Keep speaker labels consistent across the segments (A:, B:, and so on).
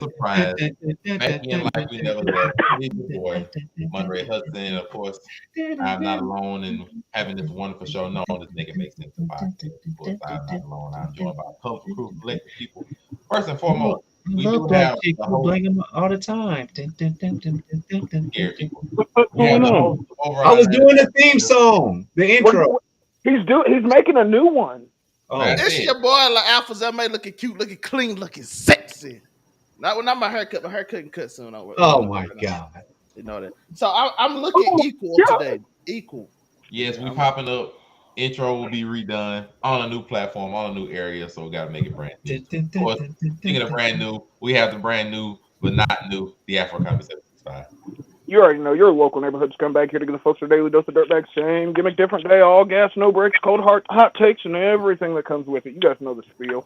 A: surprise. Back in like we never left. He's your boy, Monterey Hudson. And of course, I'm not alone in having this wonderful show. No, this nigga makes sense to podcast. Of course, I'm not alone. I'm joined by a colorful crew, collective people. First and foremost, we
B: Love
A: do
B: black
A: have
B: chicks
A: the
B: who
A: host
B: bling them all the time. Dun, dun, dun, dun, dun, dun, dun,
A: here,
B: dun, dun.
A: people.
C: What's
A: We have
C: going
A: the
C: on?
A: host over
B: I was
A: on
B: doing the theme song, the intro.
C: He's making a new one.
B: Oh,
A: That's
D: This
A: it.
D: your boy like Alpha Zame looking cute, looking clean, looking sexy. Not my haircut. My haircut can cut soon.
B: oh my God.
D: You know that. So I'm looking
C: Oh,
D: equal
C: yeah.
D: today. Equal.
A: Yes, we popping up. Intro will be redone on a new platform, on a new area, so we got to make it brand new.
B: Dun, dun,
A: Of
B: dun,
A: course,
B: dun, dun,
A: speaking
B: dun,
A: of
B: dun.
A: brand new, we have the brand new, but not new, the Afro Comedy 765.
C: You already know your local neighborhood come back here to give the folks their daily dose of dirtbag. Same gimmick, different day, all gas, no breaks, cold hot takes, and everything that comes with it. You guys know the spiel.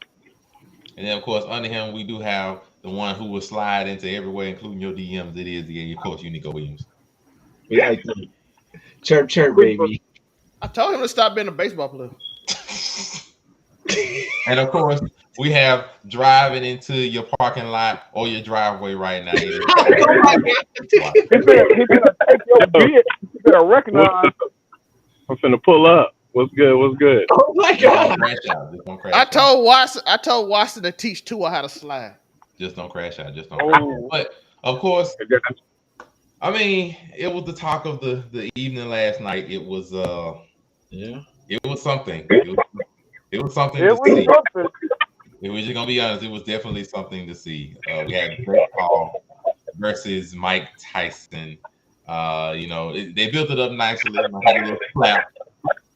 A: And then, of course, under him, we do have the one who will slide into everywhere, including your DMs. It is, of course, Unico Williams.
B: We like that. Chirp, chirp, baby.
D: I told him to stop being a baseball player.
A: And, of course, we have driving into your parking lot or your driveway right now.
C: He's gonna take your beat. He's gonna recognize.
E: I'm finna pull up. What's good? What's good?
B: Oh my
A: Just don't
B: God.
A: crash out. Just don't crash
D: I
A: out.
D: told Watson to teach Tua how to slide.
A: Just don't crash out. Just don't crash out. But, of course, I mean, it was the talk of the evening last night. It was
B: Yeah.
A: it was something. It was something
C: It
A: to
C: was
A: see.
C: something.
A: If we're just gonna be honest, it was definitely something to see. We had Greg Paul versus Mike Tyson. They built it up nicely. Had a little clap,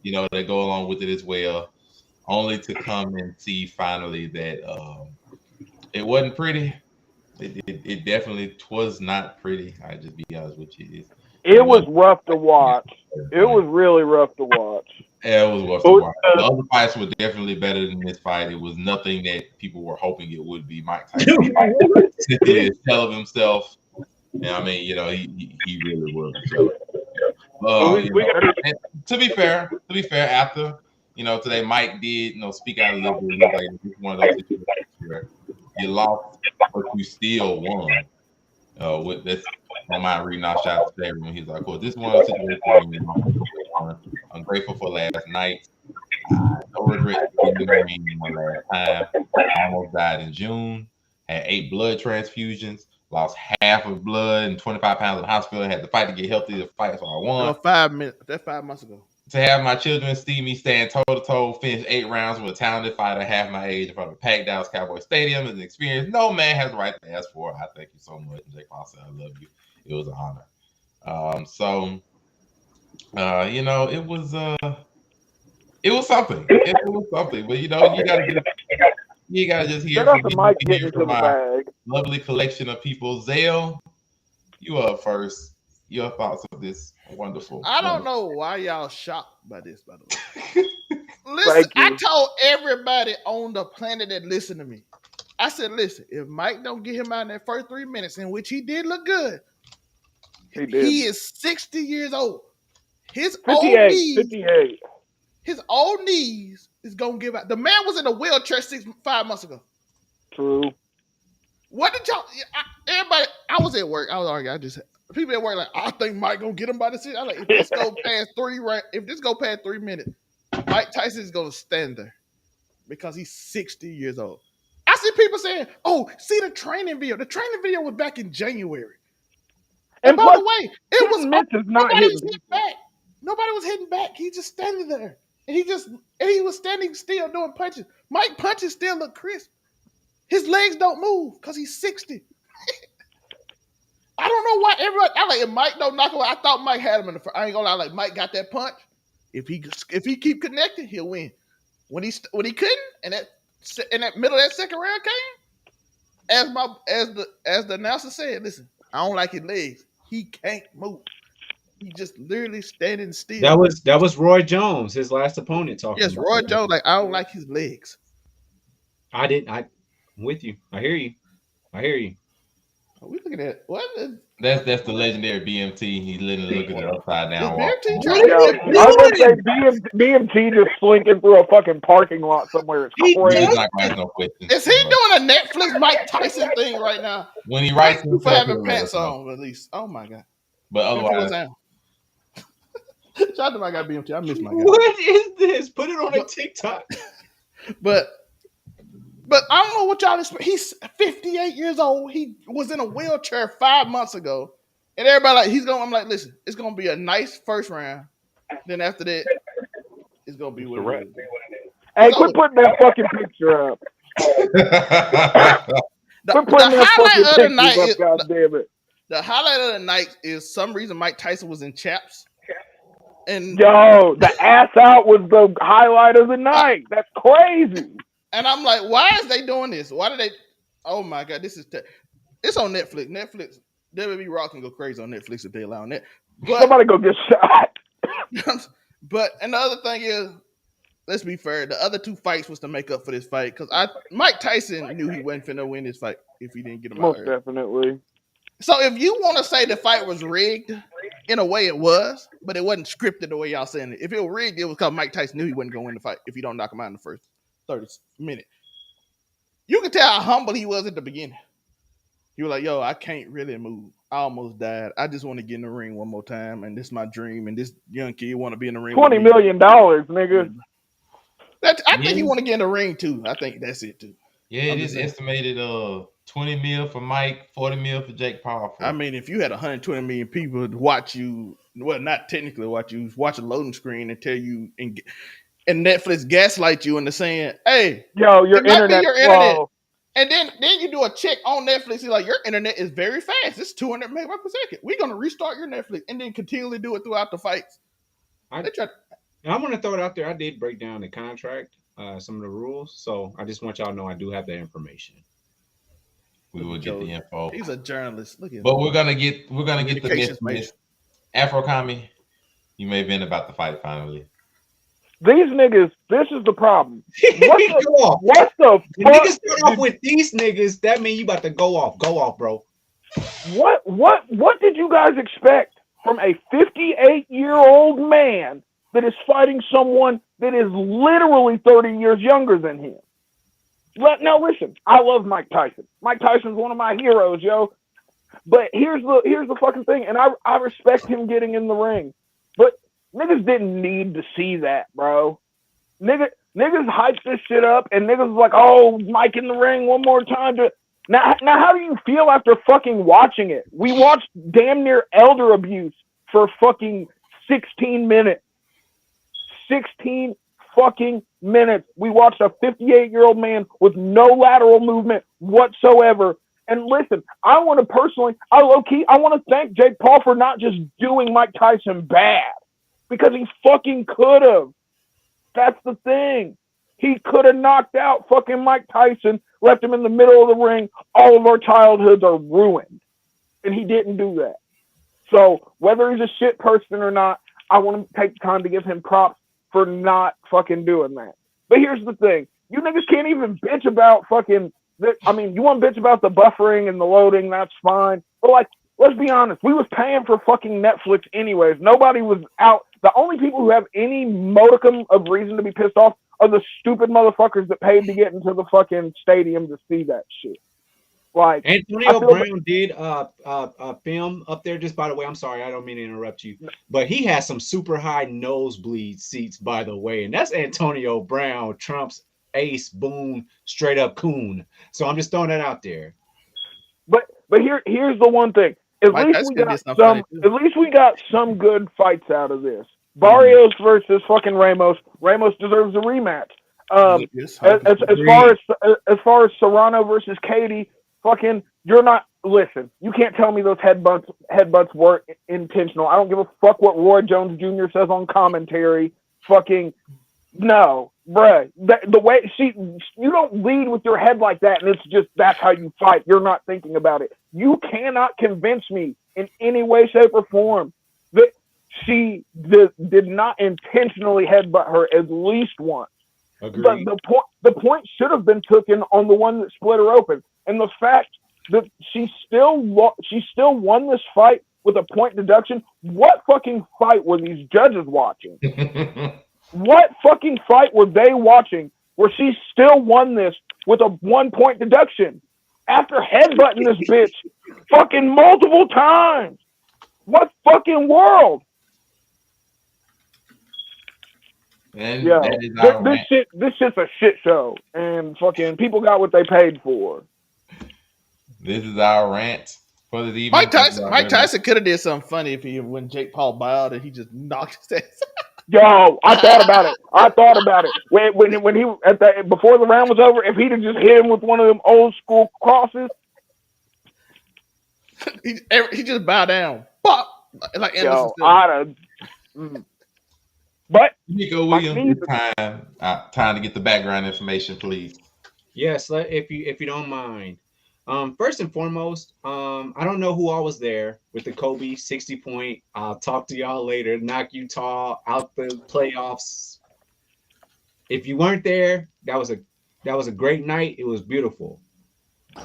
A: that go along with it as well. Only to come and see finally that it wasn't pretty. It definitely was not pretty. I just be honest with you.
C: It was rough to watch. It was really rough to watch.
A: Yeah, it was rough to watch. The other fights were definitely better than this fight. It was nothing that people were hoping it would be. Mike Tyson did a shell of himself. And I mean, he really was a shell of himself. And to be fair, after today Mike did speak out a little bit. Like it's one of those situations where you lost, but you still won. With this, I don't mind reading our shots to everyone. He's like, "Well, this one of the situations. I'm grateful for last night. No regrets for the last time. I almost died in June. Had 8 blood transfusions. Lost half of blood and 25 pounds in the hospital. Had to fight to get healthy to fight, so I won.
D: 5 minutes. That's 5 months ago.
A: To have my children see me stand toe to toe, finish 8 rounds with a talented fighter half my age in front of a packed Dallas Cowboy Stadium is an experience no man has the right to ask for. I thank you so much, Jake Paul. I love you. It was an honor. It was something. It was something. But you gotta just hear from my lovely collection of people. Zale, you up first. Your thoughts of this wonderful.
D: I don't know why y'all shocked by this, by the way. Listen, I told everybody on the planet that listened to me. I said, listen, if Mike don't get him out in that first 3 minutes, in which he did look good, he is 60 years old. His
C: 58.
D: His old knees is gonna give out. The man was in a wheelchair 5 months ago.
C: True.
D: What did y'all? Everybody, I was at work. I was arguing. People at work like, I think Mike gonna get him by the seat. I like if this go past 3 minutes, Mike Tyson is gonna stand there because he's 60 years old. I see people saying, "Oh, see the training video." The training video was back in January. And by the way, it was nobody was hitting back. Nobody was hitting back. He just standing there, and he was standing still doing punches. Mike punches still look crisp. His legs don't move because he's 60. I don't know why everybody. I like if Mike don't knock away. I thought Mike had him in the first. I ain't gonna lie. Like Mike got that punch. If he keep connecting, he'll win. When he couldn't, and in that middle of that second round came, as the announcer said, listen, I don't like his legs. He can't move. He just literally standing still.
B: That was Roy Jones, his last opponent, talking.
D: Yes, Roy Jones. Like I don't like his legs.
B: I'm with you. I hear you.
D: Are we looking at what?
A: That's the legendary BMT. He's literally looking at it upside
D: Is
A: down.
D: BMT
B: What
D: trying to
B: is
D: get
B: he
C: I was gonna say
B: doing?
C: BMT just slinking through a fucking parking lot somewhere. It's
B: He
C: crazy.
A: He's
B: just
A: not gonna ask no questions.
D: Is he doing a Netflix Mike Tyson thing right now?
A: When he writes
D: Thank you for
A: himself,
D: having
A: he'll let us
D: pants
A: know.
D: on, at least. Oh my god.
A: But
D: BMT
A: otherwise,
D: was down. Shout out to my guy BMT. I miss my guy.
B: What is this? Put it on a TikTok.
D: But I don't know what y'all expect. He's 58 years old. He was in a wheelchair 5 months ago. And everybody like he's going. I'm like, listen, it's gonna be a nice first round. Then after that, it's gonna be what it is.
C: Hey,
D: So-
C: quit putting that fucking picture up.
D: The
C: Quit putting that
D: highlight of the
C: fucking
D: night
C: picture
D: is,
C: up, God damn it.
D: the highlight of the night is some reason Mike Tyson was in chaps. And
C: Yo, the ass out was the highlight of the night. That's crazy.
D: and I'm like, why is they doing this? Why did they? Oh my god, this is it's on Netflix. Netflix, WWE Raw can go crazy on Netflix if they allow that. But
C: Somebody go get shot.
D: but and the other thing is, let's be fair. The other two fights was to make up for this fight because Mike Tyson knew he wasn't finna win this fight if he didn't get him out
C: Most
D: early.
C: definitely.
D: So if you want to say the fight was rigged, in a way it was, but it wasn't scripted the way y'all saying it. If it was rigged, it was because Mike Tyson knew he wasn't going to win the fight if you don't knock him out in the first 30 minutes. You can tell how humble he was at the beginning. He was like, yo, I can't really move. I almost died. I just want to get in the ring one more time, and this is my dream, and this young kid want to be in the ring with
C: $20
D: me.
C: million, nigga.
D: I think he want to get in the ring, too. I think that's it, too.
A: yeah, it is estimated 20 mil for Mike, 40 mil for Jake Paul.
D: I mean, if you had 120 million people watch you, well, not technically watch you, watch a loading screen and tell you, and Netflix gaslight you into saying, hey,
C: Yo, your
D: it might be
C: internet
D: your internet.
C: slow.
D: And then you do a check on Netflix. You're like, your internet is very fast. It's 200 megabytes per second. We're going to restart your Netflix and then continually do it throughout the fights.
B: I want to throw it out there. I did break down the contract, some of the rules. So I just want y'all to know I do have that information.
A: We will get the info.
D: He's a journalist. Look at
A: But
D: him.
A: we're gonna get the
D: Communications
A: next Afro Kami. You may have been about to fight finally.
C: These niggas, this is the problem.
B: Go off.
C: What the
B: When
C: fuck?
B: niggas start off with these niggas, that mean you about to go off. Go off, bro.
C: What did you guys expect from a 58-year-old man that is fighting someone that is literally 30 years younger than him? Now listen, I love Mike Tyson. Mike Tyson's one of my heroes, yo. But here's the fucking thing, and I respect him getting in the ring. But niggas didn't need to see that, bro. Niggas hyped this shit up, and niggas was like, oh, Mike in the ring one more time. Now, how do you feel after fucking watching it? We watched damn near elder abuse for fucking 16 minutes. 16 fucking minutes. We watched a 58-year-old man with no lateral movement whatsoever. And listen, I want to thank Jake Paul for not just doing Mike Tyson bad, because he fucking could have. That's the thing. He could have knocked out fucking Mike Tyson, left him in the middle of the ring. All of our childhoods are ruined. And he didn't do that. So whether he's a shit person or not, I want to take time to give him props for not fucking doing that. But here's the thing. You niggas can't even bitch about fucking... you want to bitch about the buffering and the loading, that's fine. But, like, let's be honest. We was paying for fucking Netflix anyways. Nobody was out. The only people who have any modicum of reason to be pissed off are the stupid motherfuckers that paid to get into the fucking stadium to see that shit. Like,
B: Antonio Brown did film up there. Just by the way, I'm sorry, I don't mean to interrupt you, but he has some super high nosebleed seats, by the way, and that's Antonio Brown, Trump's ace, boom, straight up coon. So I'm just throwing that out there.
C: But here's the one thing. At least we got some good fights out of this. Barrios versus fucking Ramos. Ramos deserves a rematch. As far as Serrano versus Katie, fucking, you're not. Listen, you can't tell me those headbutts were intentional. I don't give a fuck what Roy Jones Jr. says on commentary. Fucking no, bruh. The way you don't lead with your head like that, and it's just that's how you fight. You're not thinking about it. You cannot convince me in any way, shape, or form that she did not intentionally headbutt her at least once.
B: Agreed.
C: But the point should have been taken on the one that split her open. And the fact she still won this fight with a point deduction. What fucking fight were these judges watching? What fucking fight were they watching where she still won this with a 1 point deduction after headbutting this bitch fucking multiple times? What fucking world?
A: And
C: Yeah,
A: that is our rant.
C: this shit's a shit show, and fucking people got what they paid for.
A: This is our rant for the evening.
D: Mike Tyson could have did something funny when Jake Paul bowed and he just knocked his ass.
C: Yo, I thought about it. When he before the round was over, if he'd have just hit him with one of them old school crosses,
D: he just bowed down. Pop! Like
C: yo, I'd have. But
A: Nico Williams, time to get the background information, please.
B: Yes, if you don't mind. First and foremost, I don't know who all was there with the Kobe 60-point. I'll talk to y'all later. Knock Utah out the playoffs. If you weren't there, that was a great night. It was beautiful.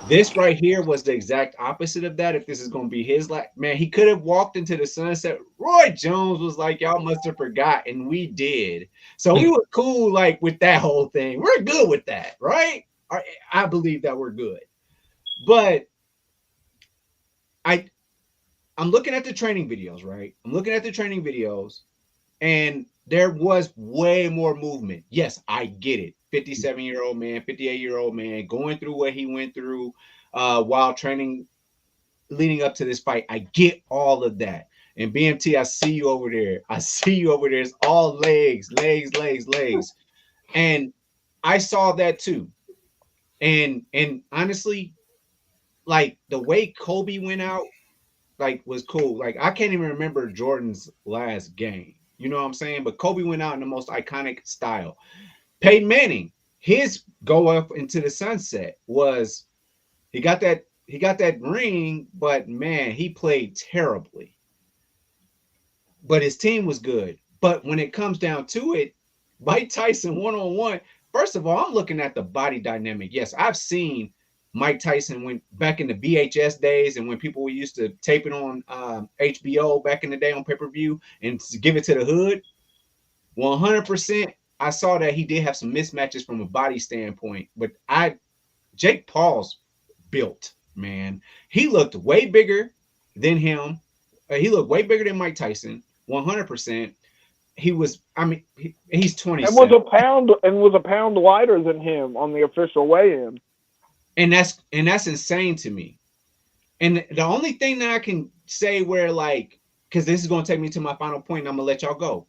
B: This right here was the exact opposite of that. If this is going to be his man, he could have walked into the sunset. Roy Jones was like, y'all must have forgot, and we did. So we were cool like with that whole thing. We're good with that, right? I believe that we're good. But I'm looking at the training videos, right? I'm looking at the training videos, and there was way more movement. Yes, I get it. 57-year-old man, 58-year-old man, going through what he went through while training, leading up to this fight. I get all of that. And BMT, I see you over there. It's all legs. And I saw that too. And honestly, like the way Kobe went out, like was cool. Like I can't even remember Jordan's last game. You know what I'm saying? But Kobe went out in the most iconic style. Peyton Manning, his go up into the sunset was he got that ring, but man, he played terribly. But his team was good. But when it comes down to it, Mike Tyson one-on-one, first of all, I'm looking at the body dynamic. Yes, I've seen Mike Tyson went back in the VHS days and when people used to tape it on HBO back in the day on pay-per-view and give it to the hood. 100%, I saw that he did have some mismatches from a body standpoint, but Jake Paul's built, man. He looked way bigger than him. He looked way bigger than Mike Tyson, 100%. He's 27.
C: And was a pound lighter than him on the official weigh-in.
B: And that's insane to me. And the only thing that I can say where like, because this is going to take me to my final point, and I'm going to let y'all go.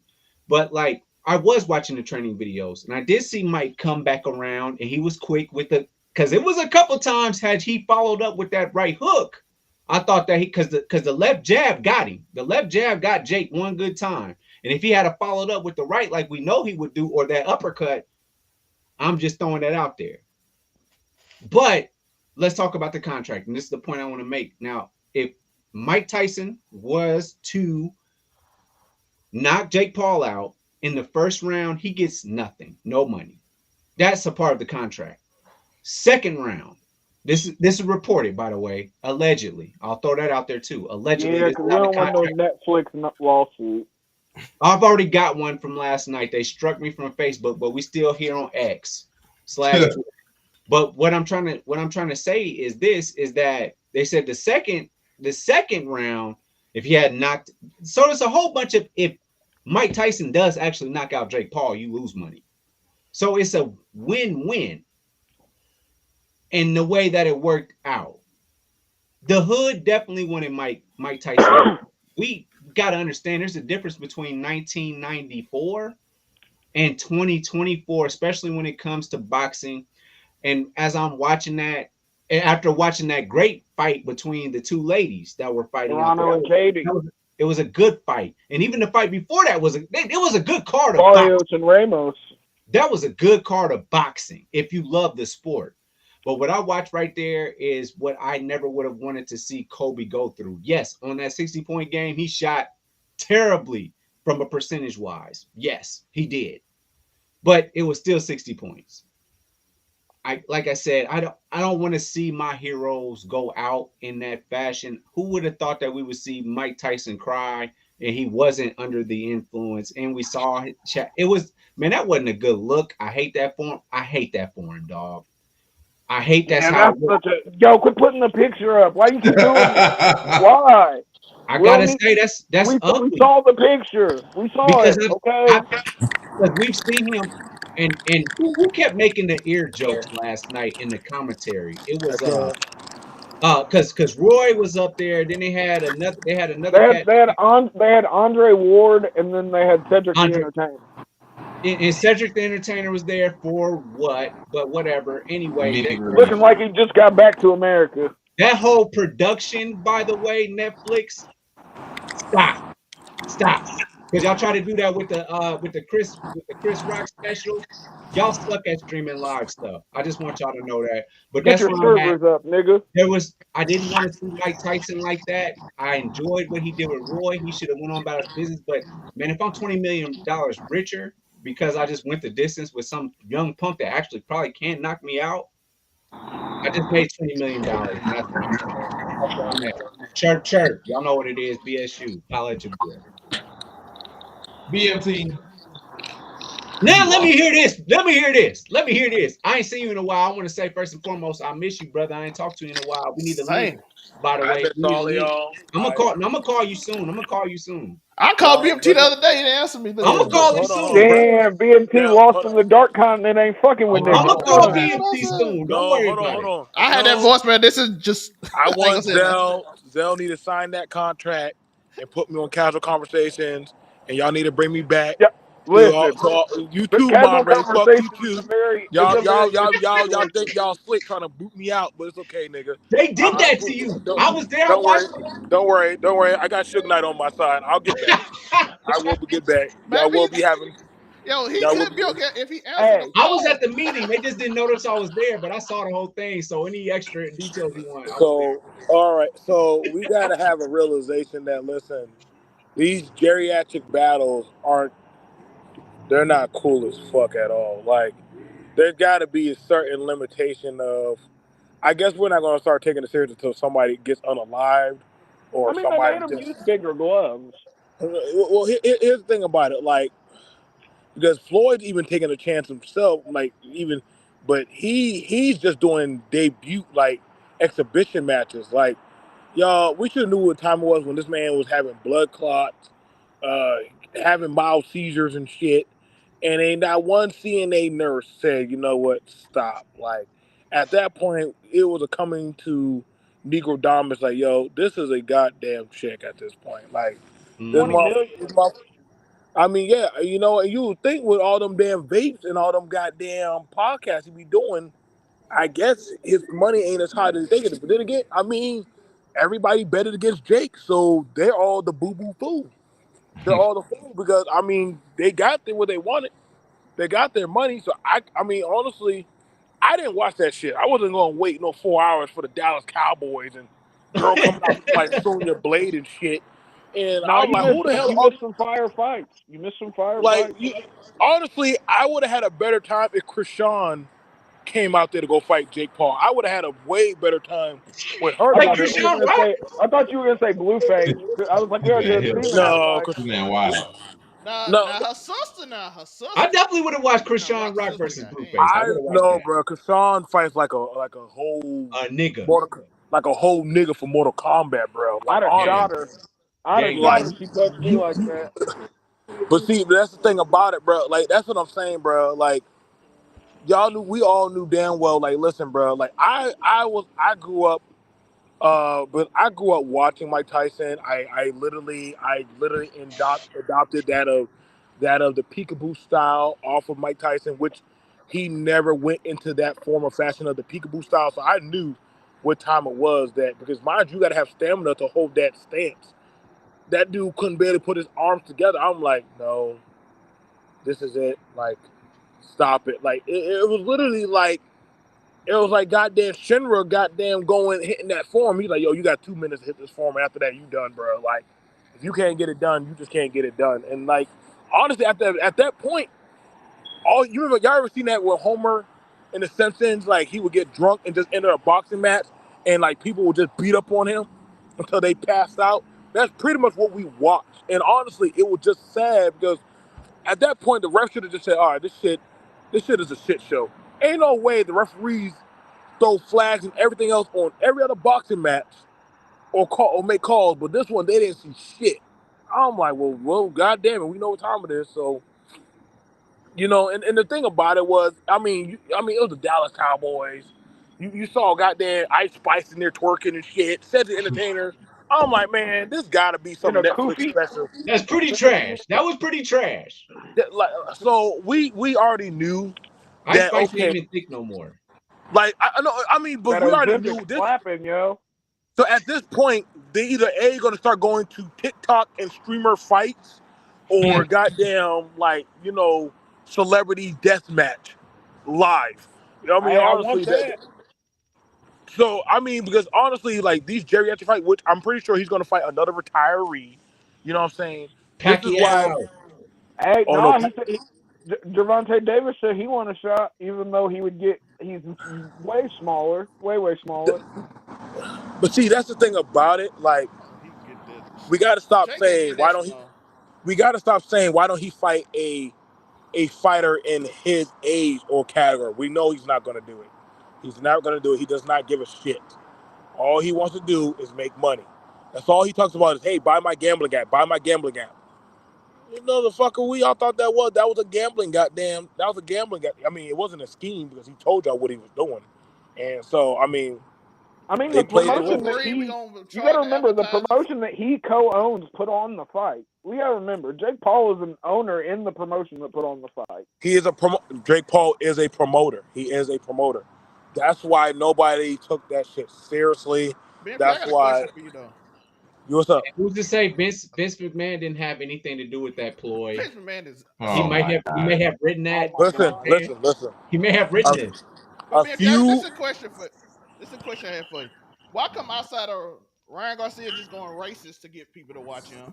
B: But like, I was watching the training videos, and I did see Mike come back around, and he was quick with because it was a couple times had he followed up with that right hook, I thought that because the left jab got him. The left jab got Jake one good time. And if he had followed up with the right, like we know he would do, or that uppercut, I'm just throwing that out there. But let's talk about the contract. And this is the point I want to make. Now, if Mike Tyson was to knock Jake Paul out in the first round, he gets nothing, no money. That's a part of the contract. Second round, this is reported, by the way, allegedly. I'll throw that out there too. Allegedly,
C: yeah, because we don't want no Netflix lawsuit.
B: I've already got one from last night. They struck me from Facebook, but we still here on X / But what I'm trying to say is that they said the second round, if he had knocked, so there's a whole bunch of, if Mike Tyson does actually knock out Jake Paul, you lose money. So it's a win-win in the way that it worked out. The hood definitely wanted Mike Tyson. We got to understand there's a difference between 1994 and 2024, especially when it comes to boxing. And as I'm watching that, and after watching that great fight between the two ladies that were fighting,
C: and Katie,
B: it was a good fight. And even the fight before that was a good card of
C: Barrios
B: boxing.
C: and Ramos.
B: That was a good card of boxing if you love the sport. But what I watched right there is what I never would have wanted to see Kobe go through. Yes, on that 60-point game, he shot terribly from a percentage wise. Yes, he did. But it was still 60 points. like I said, I don't want to see my heroes go out in that fashion. Who would have thought that we would see Mike Tyson cry and he wasn't under the influence? And we saw it was, man, that wasn't a good look. I hate that for him. I hate that for him, dog. I hate that's
C: Man,
B: how.
C: that's such a yo. Quit putting the picture up. Why you keep doing that? Why?
B: I
C: We don't
B: gotta
C: need.
B: say that's
C: We
B: ugly
C: saw the picture. We saw
B: because
C: it. Okay.
B: because we've seen him and who kept making the ear jokes last night in the commentary? It was because Roy was up there. Then they had another cat.
C: They had Andre Ward, and then they had Cedric the
B: Andre
C: Entertainer.
B: and Cedric the Entertainer was there for what? But whatever. Anyway,
C: Looking like he just got back to America.
B: that whole production, by the way, Netflix, stop. Because y'all try to do that with the Chris Rock special. Y'all suck at streaming live stuff. I just want y'all to know that. But
C: Get
B: that's
C: your
B: where I'm at.
C: servers up, nigga.
B: I didn't want to see Mike Tyson like that. I enjoyed what he did with Roy. He should have went on about his business. But man, if I'm $20 million richer because I just went the distance with some young punk that actually probably can't knock me out, I just made $20 million. That's what I'm saying. That's what I'm at. Chirp. Y'all know what it is. BSU. Holla at your boy.
A: BMT.
B: Now let me hear this. I ain't seen you in a while. I want to say first and foremost, I miss you, brother. I ain't talked to you in a while. We need to link. By the way, I'm gonna call you soon.
D: I called BMT the other day and answered me.
B: I'm gonna call him soon.
C: Damn, BMT lost in the dark continent. Ain't fucking with niggas.
B: I'm gonna call BMT soon. Don't worry about it.
F: Hold on.
D: I had that voicemail. This is just.
F: I want Zell need to sign that contract and put me on Casual Conversations, and y'all need to bring me back.
C: Yep. Listen,
F: You too,
C: Casual
F: Mom Ray. Fuck you
C: Conversations
F: too.
C: Y'all
F: Y'all think y'all slick trying to boot me out, but it's okay, nigga.
B: They did that to you. I was there.
F: Don't worry. I got Suge Knight on my side. I'll get back. I will get back. Y'all will be having.
D: Yo, he could be okay if he answered.
C: Hey,
B: I was at the meeting. They just didn't notice I was there, but I saw the whole thing. So any extra details you want.
F: So all right. So we gotta have a realization that listen, these geriatric battles they're not cool as fuck at all. Like there's gotta be a certain limitation of I guess we're not gonna start taking it serious until somebody gets unalived or
C: I mean, they
F: somebody
C: made them
F: just
C: use bigger gloves.
F: well here's the thing about it, like because Floyd's even taking a chance himself, but he's just doing debut like exhibition matches. Like y'all, we should have knew what time it was when this man was having blood clots, uh, having mild seizures and shit, and ain't not one CNA nurse said, you know what, stop. Like at that point, it was a coming to Negro Dominus like, yo, this is a goddamn chick at this point. Like this
C: 20 million.
F: I mean, yeah, you know, and you would think with all them damn vapes and all them goddamn podcasts he be doing, I guess his money ain't as high as they get. But then again, I mean, everybody betted against Jake, so they're all the boo-boo fool. They're all the fool because I mean, they got what they wanted. They got their money. So I mean, honestly, I didn't watch that shit. I wasn't gonna wait 4 hours for the Dallas Cowboys and girl coming out like Sonya Blade and shit. And I'm like, who the hell?
C: You missed some fire fights.
F: Honestly, I would have had a better time if Krishan came out there to go fight Jake Paul. I would have had a way better time with her.
C: I thought you were gonna say Blueface. I was like, you're a good
A: Man, why?
D: Her sister.
B: I definitely would have watched Krishan Rock versus Blueface.
F: I know, bro. Krishan fights like a whole
B: nigga,
F: like a whole nigga for Mortal Kombat, bro. Like,
C: I'd have shot her. She touched me like that.
F: But see, that's the thing about it, bro. Like that's what I'm saying, bro. Like we all knew damn well. Like, listen, bro. Like I grew up. But I grew up watching Mike Tyson. I literally adopted that of the peekaboo style off of Mike Tyson, which he never went into that form or fashion of the peekaboo style. So I knew what time it was because mind you, got to have stamina to hold that stance. That dude couldn't barely put his arms together. I'm like, no, this is it. Like, stop it. Like it was literally like. It was like goddamn Shinra hitting that form. He's like, yo, you got 2 minutes to hit this form. After that, you done, bro. Like, if you can't get it done, you just can't get it done. And like, honestly, at that point, y'all ever seen that with Homer in the Simpsons, like he would get drunk and just enter a boxing match, and like people would just beat up on him until they passed out. That's pretty much what we watched. And honestly, it was just sad because at that point the ref should have just said, "All right, this shit is a shit show." Ain't no way the referees throw flags and everything else on every other boxing match or make calls, but this one they didn't see shit. I'm like, well, goddamn it, we know what time it is, so. And the thing about it was, it was the Dallas Cowboys. You saw goddamn Ice Spice in there twerking and shit. Said the entertainer. I'm like, man, this got to be some
C: In a
F: Netflix
C: kufi?
F: special.
B: That's pretty trash. That was pretty trash.
F: So we already knew
B: Ice
F: that.
B: Spice
F: Okay,
B: didn't even think no more.
F: like I know. But
C: That
F: we already
C: Ozempic
F: knew this.
C: slapping, yo.
F: So at this point, they either going to start going to TikTok and streamer fights, or goddamn celebrity death match live.
C: Hey, I
F: Honestly,
C: want that.
F: So because honestly, like these geriatric fight, which I'm pretty sure he's going to fight another retiree. You know what I'm saying? This is why.
B: Pacquiao.
C: Hey,
F: Oh
C: no,
F: no,
C: he said Gervonta Davis said he want a shot, even though he's way smaller, way smaller.
F: but see, that's the thing about it. Like,
D: He can get that.
F: we got to stop
D: Jake can't
F: saying
D: get
F: why
D: that
F: don't he?
D: small.
F: We got to stop saying why don't he fight a fighter in his age or category. We know he's not going to do it. He's not going to do it. He does not give a shit. All he wants to do is make money. That's all he talks about is, hey, buy my gambling app. Buy my gambling app. You know the fucker we all thought that was a gambling goddamn. That was a gambling. It wasn't a scheme because he told y'all what he was doing. And so, they
C: the
F: played it
C: promotion
F: with
C: that
D: We
C: you
D: gonna
C: got to
D: charge
C: remember the
D: advertisers.
C: promotion that he co-owns put on the fight. We got to remember Jake Paul is an owner in the promotion that put on the fight.
F: He is Drake Paul is a promoter. He is a promoter. That's why nobody took that shit seriously.
D: Ben, I
F: That's
D: got a
F: why.
D: question for you though.
F: What's up?
B: Who's to say Vince McMahon didn't have anything to do with that ploy?
D: Vince McMahon is.
B: He may have written that.
F: Listen.
B: He may have written it.
D: But
F: A
D: Ben,
F: few.
D: this is a question I have for you. Why come outside of Ryan Garcia just going racist to get people to watch him?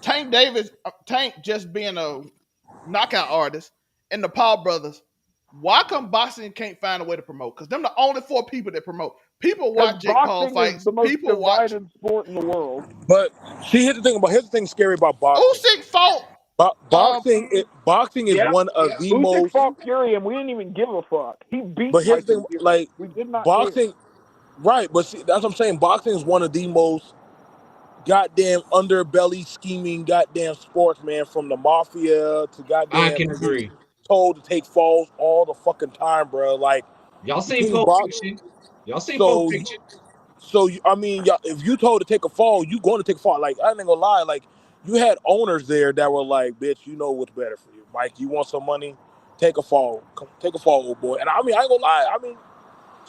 D: Tank just being a knockout artist, and the Paul brothers. Why come boxing can't find a way to promote? Because them the only 4 people that promote. People watch Jake Paul fights.
C: Is the most
D: People watch.
C: divided sport in the world.
F: But see, here's the thing scary about boxing.
D: Usyk fought.
F: Boxing is one of the
C: Usyk
F: most.
C: fought Fury, and we didn't even give a fuck. He beat.
F: But here's the thing,
C: Fury.
F: like
C: we did not
F: boxing, right? But see, that's what I'm saying. Boxing is one of the most goddamn underbelly scheming goddamn sports, man. From the mafia to goddamn.
B: I can agree.
F: Told to take falls all the fucking time, bro. Like
B: y'all seen Pulp Fiction? Y'all seen Pulp Fiction?
F: So if you told to take a fall, you going to take a fall. Like I ain't gonna lie, like you had owners there that were like, "Bitch, you know what's better for you, Mike. You want some money? Take a fall. Take a fall, old boy." And I ain't gonna lie.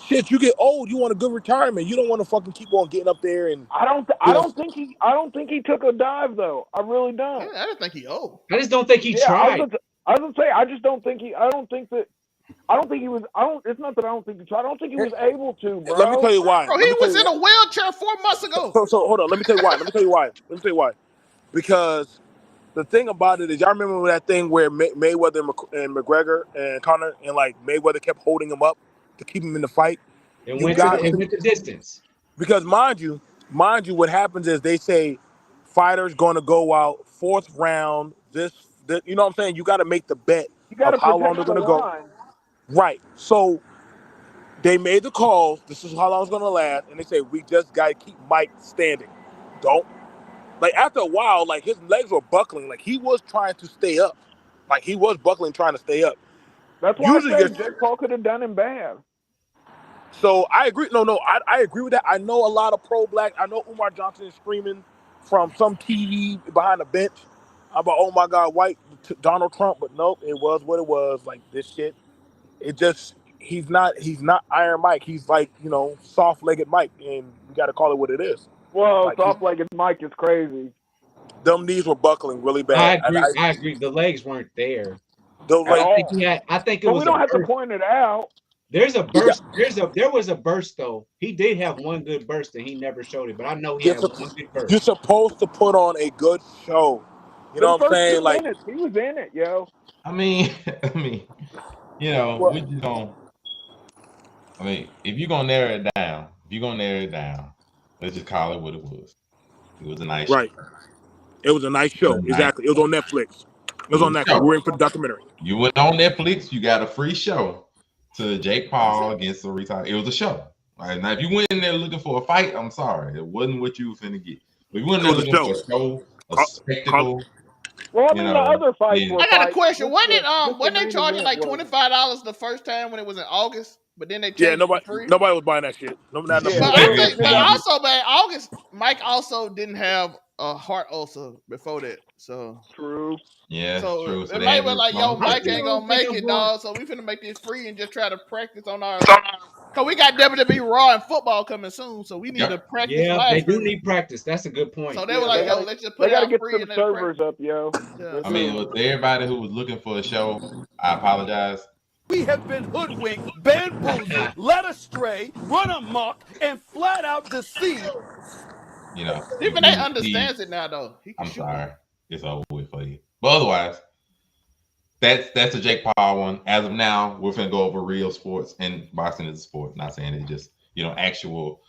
F: Shit, you get old, you want a good retirement. You don't want to fucking keep on getting up there and.
C: I don't think he took a dive though. I really don't.
D: I don't think he old.
B: I just don't think he tried.
C: I was gonna say I just don't think he. I don't think he was. It's not that I don't think he tried. I don't think he was able to, bro.
F: Let me tell you why.
D: Bro, he was in a wheelchair 4 months ago.
F: So hold on. Let me tell you why. Because the thing about it is, y'all remember that thing where Mayweather and McGregor and Conor and like Mayweather kept holding him up to keep him in the fight.
B: And went the distance.
F: Because mind you, what happens is they say fighters going to go out 4th round. This, you know what I'm saying? You got to make the bet of how long they're going to go. Right. So they made the calls. This is how long it's going to last. And they say, we just got to keep Mike standing. Don't. Like, after a while, like, his legs were buckling. Like, he was trying to stay up. Like, he was buckling, trying to stay up.
C: That's why I said Jake Paul could have done him bad.
F: So, I agree. No, I agree with that. I know a lot of pro-black. I know Umar Johnson is screaming from some TV behind the bench about, oh, my God, white Donald Trump. But nope, it was what it was. Like, this shit. It just, he's not Iron Mike. He's like, soft-legged Mike. And you got to call it what it is.
C: Well, like soft-legged Mike is crazy.
F: Them knees were buckling really bad.
B: I agree. The legs weren't there.
F: I
B: think it was.
C: We don't have to point it out.
B: There's a burst. There was a burst though. He did have one good burst and he never showed it. But I know he had one good burst.
F: You're supposed to put on a good show. You know what I'm saying? Like
C: he was in it, yo.
A: we just don't. I mean, if you're gonna narrow it down, let's just call it what it was. It was a nice show.
F: Right. It was a nice
A: It was
F: show.
A: a nice
F: Exactly. It was on Netflix. It
A: It
F: was on
A: was a
F: Netflix.
A: show.
F: We're waiting for the documentary.
A: You went on Netflix, you got a free show to Jake Paul against the retired. It was a show. Right? Now, if you went in there looking for a fight, I'm sorry. It wasn't what you were finna get. But if you went in there looking for a show, a spectacle,
C: Well, I mean, the other fights were
D: I got a
C: fights.
D: question.
C: Just
D: Wasn't
C: the
D: they
C: main
D: charging
C: event
D: like
C: wasn't.
D: $25 the first time when it was in August? But then they changed
F: Yeah,
D: it to free.
F: nobody was buying that shit. Not
C: Yeah,
F: enough.
D: But
C: they-
D: I think,
C: they
D: but
C: got-
D: also, man, August, Mike also didn't have a heart ulcer before that. So
C: True.
A: yeah,
D: so
A: true. So
D: it
A: they
D: might
A: had
D: be
A: to
D: like, yo,
A: respond.
D: Mike ain't gonna make it, dog. So we finna make this free and just try to practice on our. Cause we got WWE Raw and football coming soon, so we need to practice.
B: Yeah, they do
D: minute.
B: need practice. That's a good point.
D: So they were like,
C: they
D: yo,
C: gotta-
D: let's just
C: They
D: put it
C: got to
D: out
C: get
D: free
C: some
D: and then
C: servers up, yo.
D: Yeah.
A: I mean, look, to everybody who was looking for a show, I apologize.
G: We have been hoodwinked, bamboozled, led astray, run amok, and flat out deceived.
A: You know,
D: Stephen A understands it now, though.
A: I'm sorry, it's over with for you. But otherwise, that's a Jake Paul one. As of now, we're gonna go over real sports, and boxing is a sport. Not saying it's just actual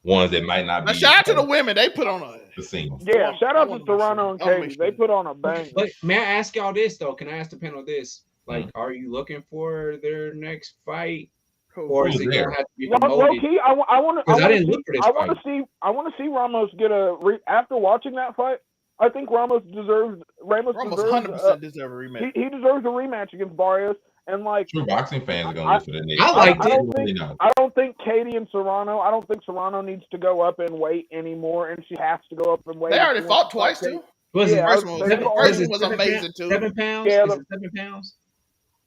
A: ones that might not be.
D: Now, shout out to the women. They put on
A: the scene.
C: Yeah, shout out to Toronto and Katie. They put on a bang.
B: But may I ask y'all this though? Can I ask the panel this? Like, are you looking for their next fight, or is it gonna have to be
C: Low
B: promoted?
C: key, I want to.
B: Because I didn't look for this
C: I want
B: fight.
C: to see. I want to see Ramos get a. After watching that fight, I think Ramos deserves. Ramos
D: 100% deserve a rematch.
C: He deserves a rematch against Barrios, and like
A: true boxing fans are gonna look for that.
C: I don't think Katie and Serrano. I don't think Serrano needs to go up in weight anymore, and she has to go up in weight.
D: They already fought twice too.
B: Was it
D: first one was amazing too.
B: 7 pounds?
C: Yeah,
B: Is it 7 pounds?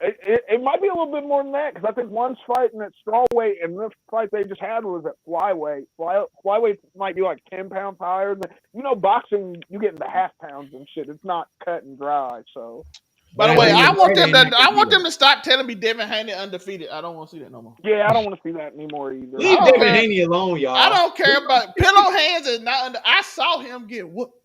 C: It might be a little bit more than that because I think one's fighting at strawweight and this fight they just had was at flyweight. Flyweight might be like 10 pounds higher than boxing. You get into half pounds and shit. It's not cut and dry. So,
D: by the way, I want them to stop telling me Devin Haney undefeated. I don't want to see that no more.
C: Yeah, I don't want to see that anymore either.
B: Leave Devin Haney alone, y'all.
D: I don't care about pillow hands is not under. I saw him get whooped.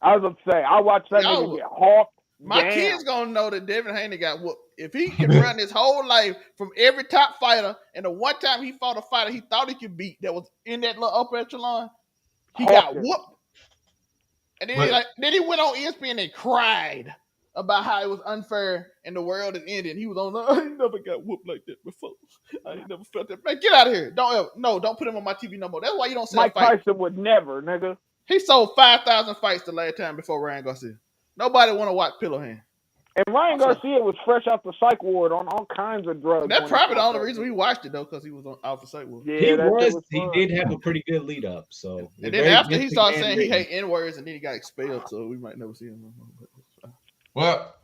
C: I was about to say I watched that nigga get hawked.
D: My kids gonna know that Devin Haney got whooped. If he can run his whole life from every top fighter, and the one time he fought a fighter he thought he could beat that was in that little upper echelon, he got whooped. And then he went on ESPN and cried about how it was unfair and the world is ending. He was on. I ain't never got whooped like that before. I ain't never felt that. Man, get out of here! Don't put him on my TV no more. That's why you don't see
C: Mike
D: fight.
C: Tyson would never, nigga.
D: He sold 5,000 fights the last time before Ryan Garcia. Nobody want to watch pillow hand.
C: And Ryan Garcia was fresh out the psych ward on all kinds of drugs.
D: That's probably the only reason we watched it though, because he was out the psych ward.
C: Yeah,
B: he did have a pretty good lead up. So
D: and then after he started saying he hate N-words and then he got expelled, so we might never see him.
A: Well,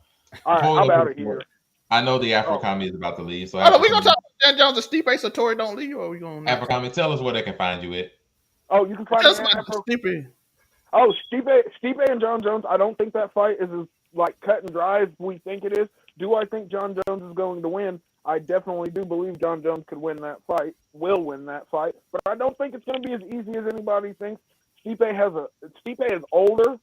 C: all right, I'm out of here.
A: I know the Afro-Comedy is about to leave, so
D: we gonna talk about Dan Jones and Stipe Satori don't leave, or are we gonna
A: Afro-Comedy? Tell us where they can find you at.
C: Oh, you can find me at
D: Stipe.
C: Oh, Stipe and John Jones. I don't think that fight is as cut and dry as we think it is. Do I think John Jones is going to win? I definitely do believe John Jones could win that fight, will win that fight, but I don't think it's going to be as easy as anybody thinks. Stipe is older,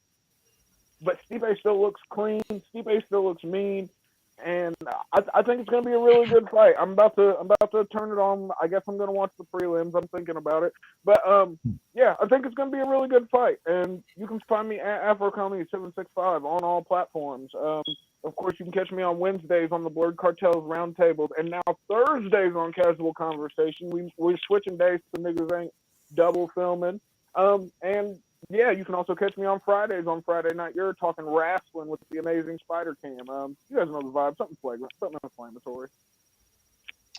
C: but Stipe still looks clean. Stipe still looks mean, and I think it's going to be a really good fight. I'm about to turn it on. I guess I'm going to watch the prelims. I'm thinking about it, but yeah, I think it's going to be a really good fight. And you can find me at Afro-Comedy 765 on all platforms. Of course, you can catch me on Wednesdays on the Blurred Cartels Roundtables, and now Thursdays on Casual Conversation. We're switching days so niggas ain't double filming. And yeah, you can also catch me on Fridays on Friday Night You're talking wrestling with the amazing Spider Cam. You guys know the vibe. Something flagrant, something inflammatory.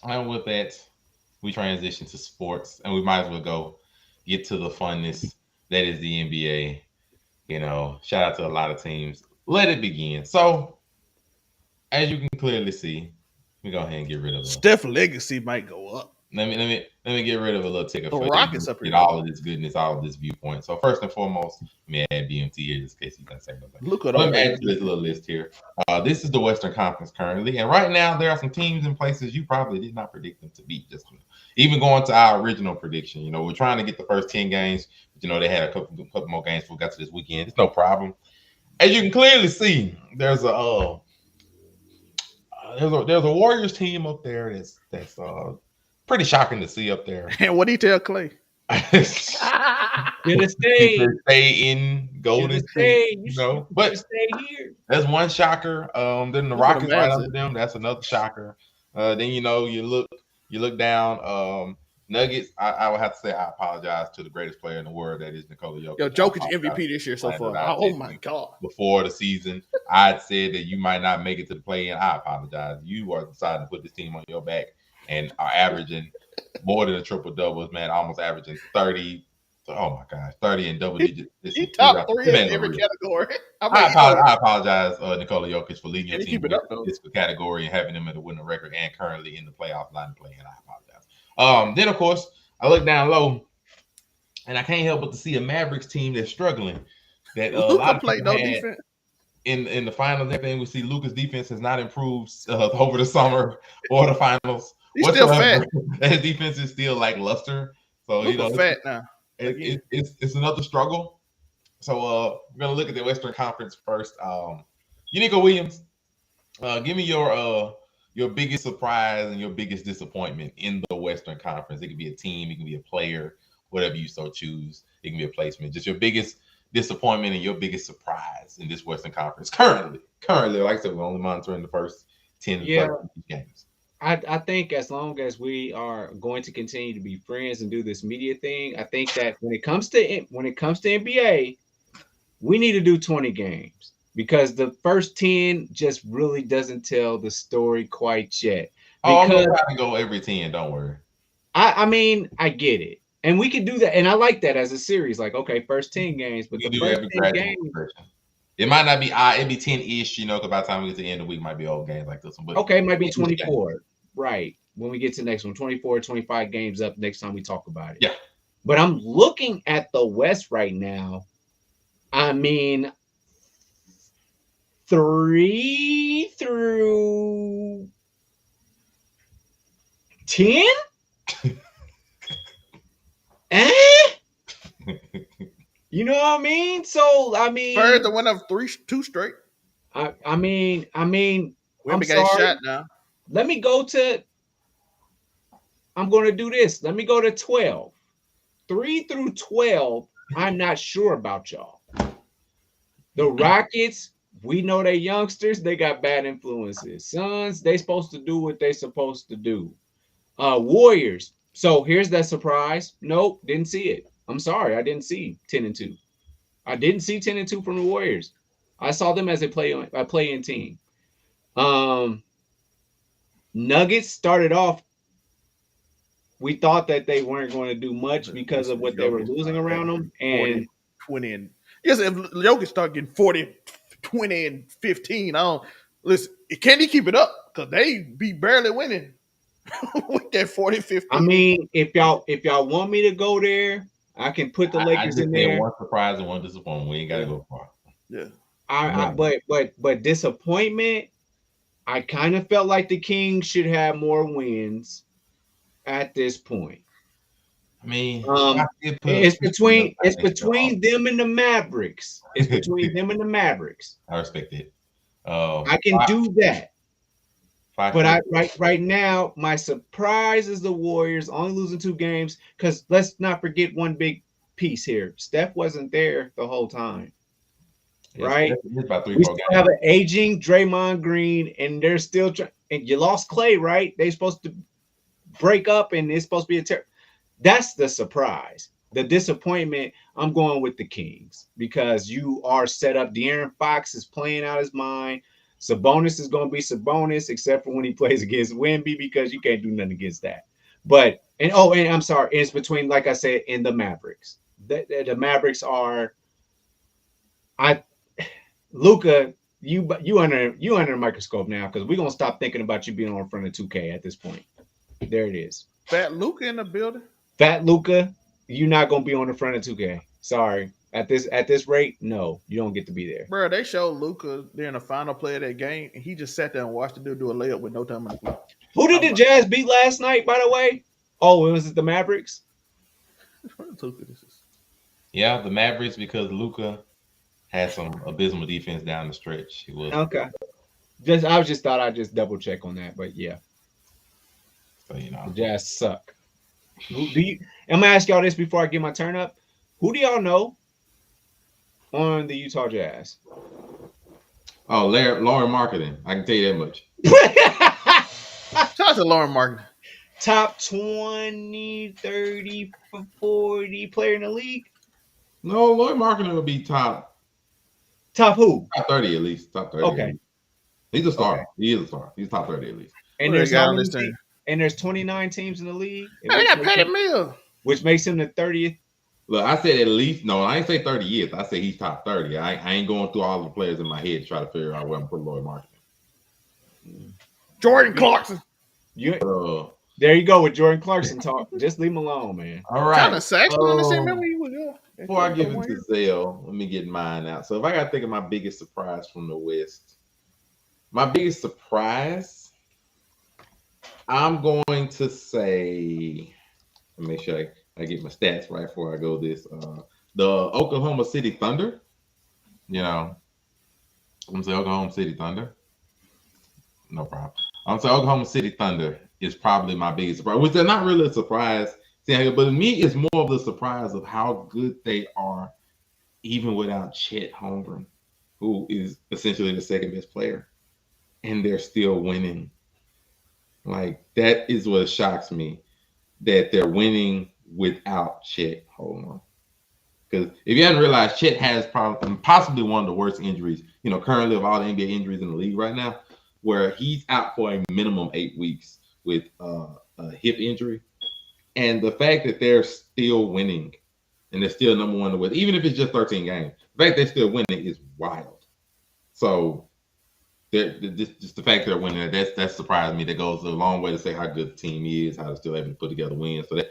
A: And with that, we transition to sports, and we might as well get to the funness that is the NBA. Shout out to a lot of teams. Let it begin. So, as you can clearly see, we go ahead and get rid of
D: Steph legacy might go up.
A: Let me get rid of a little ticker for
D: Rockets up here.
A: Get all of this goodness, all of this viewpoint. So first and foremost, let me add BMT here just in case he's not saying nothing.
D: Look at
A: Let me add to this little list here. This is the Western Conference currently, and right now there are some teams and places you probably did not predict them to beat. Just even going to our original prediction, we're trying to get the first 10 games, but they had a couple more games before we got to this weekend. It's no problem. As you can clearly see, there's a Warriors team up there that's pretty shocking to see up there.
D: And what he tell Clay?
B: Should have stayed.
A: Stay in Golden
B: Should have
A: State,
B: stayed. You should
A: but
B: have stayed here.
A: that's one shocker. Then the
D: Look at
A: Rockets
D: the
A: right
D: Mavs.
A: under them. That's another shocker. Then you look down. Nuggets. I would have to say I apologize to the greatest player in the world, that is Nikola Jokic.
D: Yo, Jokic MVP this year so far. Oh my god!
A: Before the season, I'd said that you might not make it to the play-in. I apologize. You are deciding to put this team on your back and are averaging more than a triple doubles, man. Almost averaging 30. Oh my gosh, 30 in double digits.
D: He top 3 in every category.
A: I apologize, Nikola Jokic, for leading your
D: Can he
A: team
D: keep it up, though?
A: in this category and having them at a winning record and currently in the playoff line playing. I apologize. Then of course I look down low, and I can't help but to see a Mavericks team that's struggling. That a lot of
D: played no defense
A: in the finals. Everything we see, Luka's defense has not improved over the summer or the finals.
D: He's still fat.
A: His defense is still like luster. So
D: Luka fat now.
A: It's another struggle. So we're gonna look at the Western Conference first. Unico Williams, give me your biggest surprise and your biggest disappointment in the Western Conference. It could be a team, it can be a player, whatever you so choose. It can be a placement. Just your biggest disappointment and your biggest surprise in this Western Conference currently. Like I said, we're only monitoring the first 10 games.
B: I think as long as we are going to continue to be friends and do this media thing, I think that when it comes to NBA, we need to do 20 games because the first 10 just really doesn't tell the story quite yet.
A: I'm gonna try to go every 10. Don't worry.
B: I mean, I get it, and we can do that, and I like that as a series. Like, okay, first 10 games, but the first 10 games.
A: It might not be it'd be 10-ish, because by the time we get to the end of the week, it might be old games like this one. But
B: okay, it might be 24. Right. When we get to the next one, 24, 25 games up next time we talk about it.
A: Yeah.
B: But I'm looking at the West right now. I mean, 3 through 10? You know what I mean? So I mean,
D: Birds the one of 2 straight.
B: I mean,
D: we
B: I'm
D: got
B: sorry.
D: shot now.
B: Let me go to. I'm going to do this. Let me go to 12. 3 through 12. I'm not sure about y'all. The Rockets, we know they youngsters. They got bad influences. Suns, they supposed to do what they supposed to do. Warriors. So here's that surprise. Nope, didn't see it. I'm sorry, I didn't see 10-2. I didn't see 10-2 from the Warriors. I saw them as a play-in team. Nuggets started off. We thought that they weren't going to do much because of what they were losing around them. And
D: 20 and yes, if Jokic start getting 40, 20, and 15, listen. Can he keep it up? Because they be barely winning with that 40, 15.
B: I mean, if y'all want me to go there, I can put the Lakers in there.
A: One surprise and one disappointment. We ain't got to go far.
D: Yeah.
B: But disappointment. I kind of felt like the Kings should have more wins at this point.
A: I mean,
B: it's between them and the Mavericks. It's between them and the Mavericks.
A: I respect it.
B: I can do that. But right now, my surprise is the Warriors only losing 2 games because let's not forget one big piece here. Steph wasn't there the whole time. Right? We still have an aging Draymond Green, and they're still and you lost Clay, right? They're supposed to break up, and it's supposed to be that's the surprise. The disappointment, I'm going with the Kings because you are set up. De'Aaron Fox is playing out his mind. Sabonis is going to be Sabonis, except for when he plays against Wemby because you can't do nothing against that. But and I'm sorry, it's between, like I said, and the Mavericks. The Mavericks are Luka, you under a microscope now because we're gonna stop thinking about you being on front of 2K at this point. There it is.
D: Fat Luka in the building.
B: Fat Luka, you're not gonna be on the front of 2K. Sorry. At this rate, no, you don't get to be there.
D: Bro, they showed Luka during the final play of that game, and he just sat there and watched the dude do a layup with no time on the clock.
B: Who did the Jazz beat last night, by the way? Oh, was it the Mavericks?
A: Yeah, the Mavericks because Luka had some abysmal defense down the stretch. He was
B: okay. I just thought I'd just double check on that, but yeah.
A: So you know,
B: The Jazz suck. Who do you? I'm gonna ask y'all this before I get my turn up. Who do y'all know on the Utah Jazz?
A: oh, Lauren Marketing. I can tell you that much.
D: Shout out to Lauren Martin.
B: Top 20, 30, 40 player in the league.
A: No, Lauren Marketing will be top
B: Who?
A: Top 30 at least. Top 30.
B: Okay.
A: He's a star.
B: Okay.
A: He is a star. He's top 30 at least.
B: And
D: Who
B: there's
D: they got
B: how
D: on
B: many
D: this team?
B: and there's 29 teams in the league.
D: Man, they got Patty Mills.
B: Which makes him the 30th.
A: Look, I said at least. No, I ain't say 30 years. I said he's top 30. I ain't going through all the players in my head to try to figure out where I'm putting Lauren Marketing.
D: Jordan Clarkson.
B: There you go with Jordan Clarkson talk. Just leave him alone, man.
A: All right.
D: Kind of Saxon on the same level you was.
A: Before I give it to Zell, let me get mine out. So if I got to think of my biggest surprise from the West, my biggest surprise, I'm going to say, let me make sure I get my stats right before I go this. The Oklahoma City Thunder, you know, I'm going to say Oklahoma City Thunder. No problem. I'm going to say Oklahoma City Thunder is probably my biggest surprise, which they're not really a surprise. But to me, it's more of the surprise of how good they are, even without Chet Holmgren, who is essentially the second best player, and they're still winning. Like, that is what shocks me, that they're winning without Chet Holmgren. Because if you hadn't realized, Chet has possibly one of the worst injuries, you know, currently of all the NBA injuries in the league right now, where he's out for a minimum 8 weeks with a hip injury. And the fact that they're still winning and they're still number one in the West, even if it's just 13 games, the fact they're still winning is wild. So just the fact they're winning, that surprised me. That goes a long way to say how good the team is, how they're still able to put together wins. So that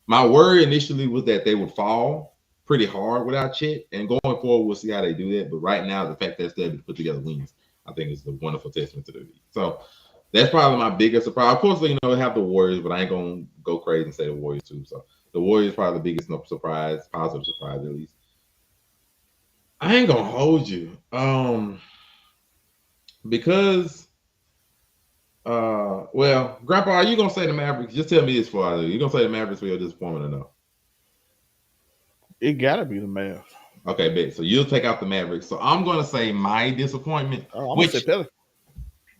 A: my worry initially was that they would fall pretty hard without Chet. And going forward, we'll see how they do that. But right now, the fact that they're still able to put together wins, I think is a wonderful testament to the league. So that's probably my biggest surprise. Of course, you know, they have the Warriors, but I ain't going to go crazy and say the Warriors too. So the Warriors probably the biggest surprise, positive surprise at least. I ain't going to hold you. Because, well, Grandpa, are you going to say the Mavericks? Just tell me this for you. You going to say the Mavericks for your disappointment or no?
D: It got to be the Mavs.
A: Okay, bet. So you'll take out the Mavericks. So I'm going to say my disappointment.
D: Oh, I'm going to say Pelicans.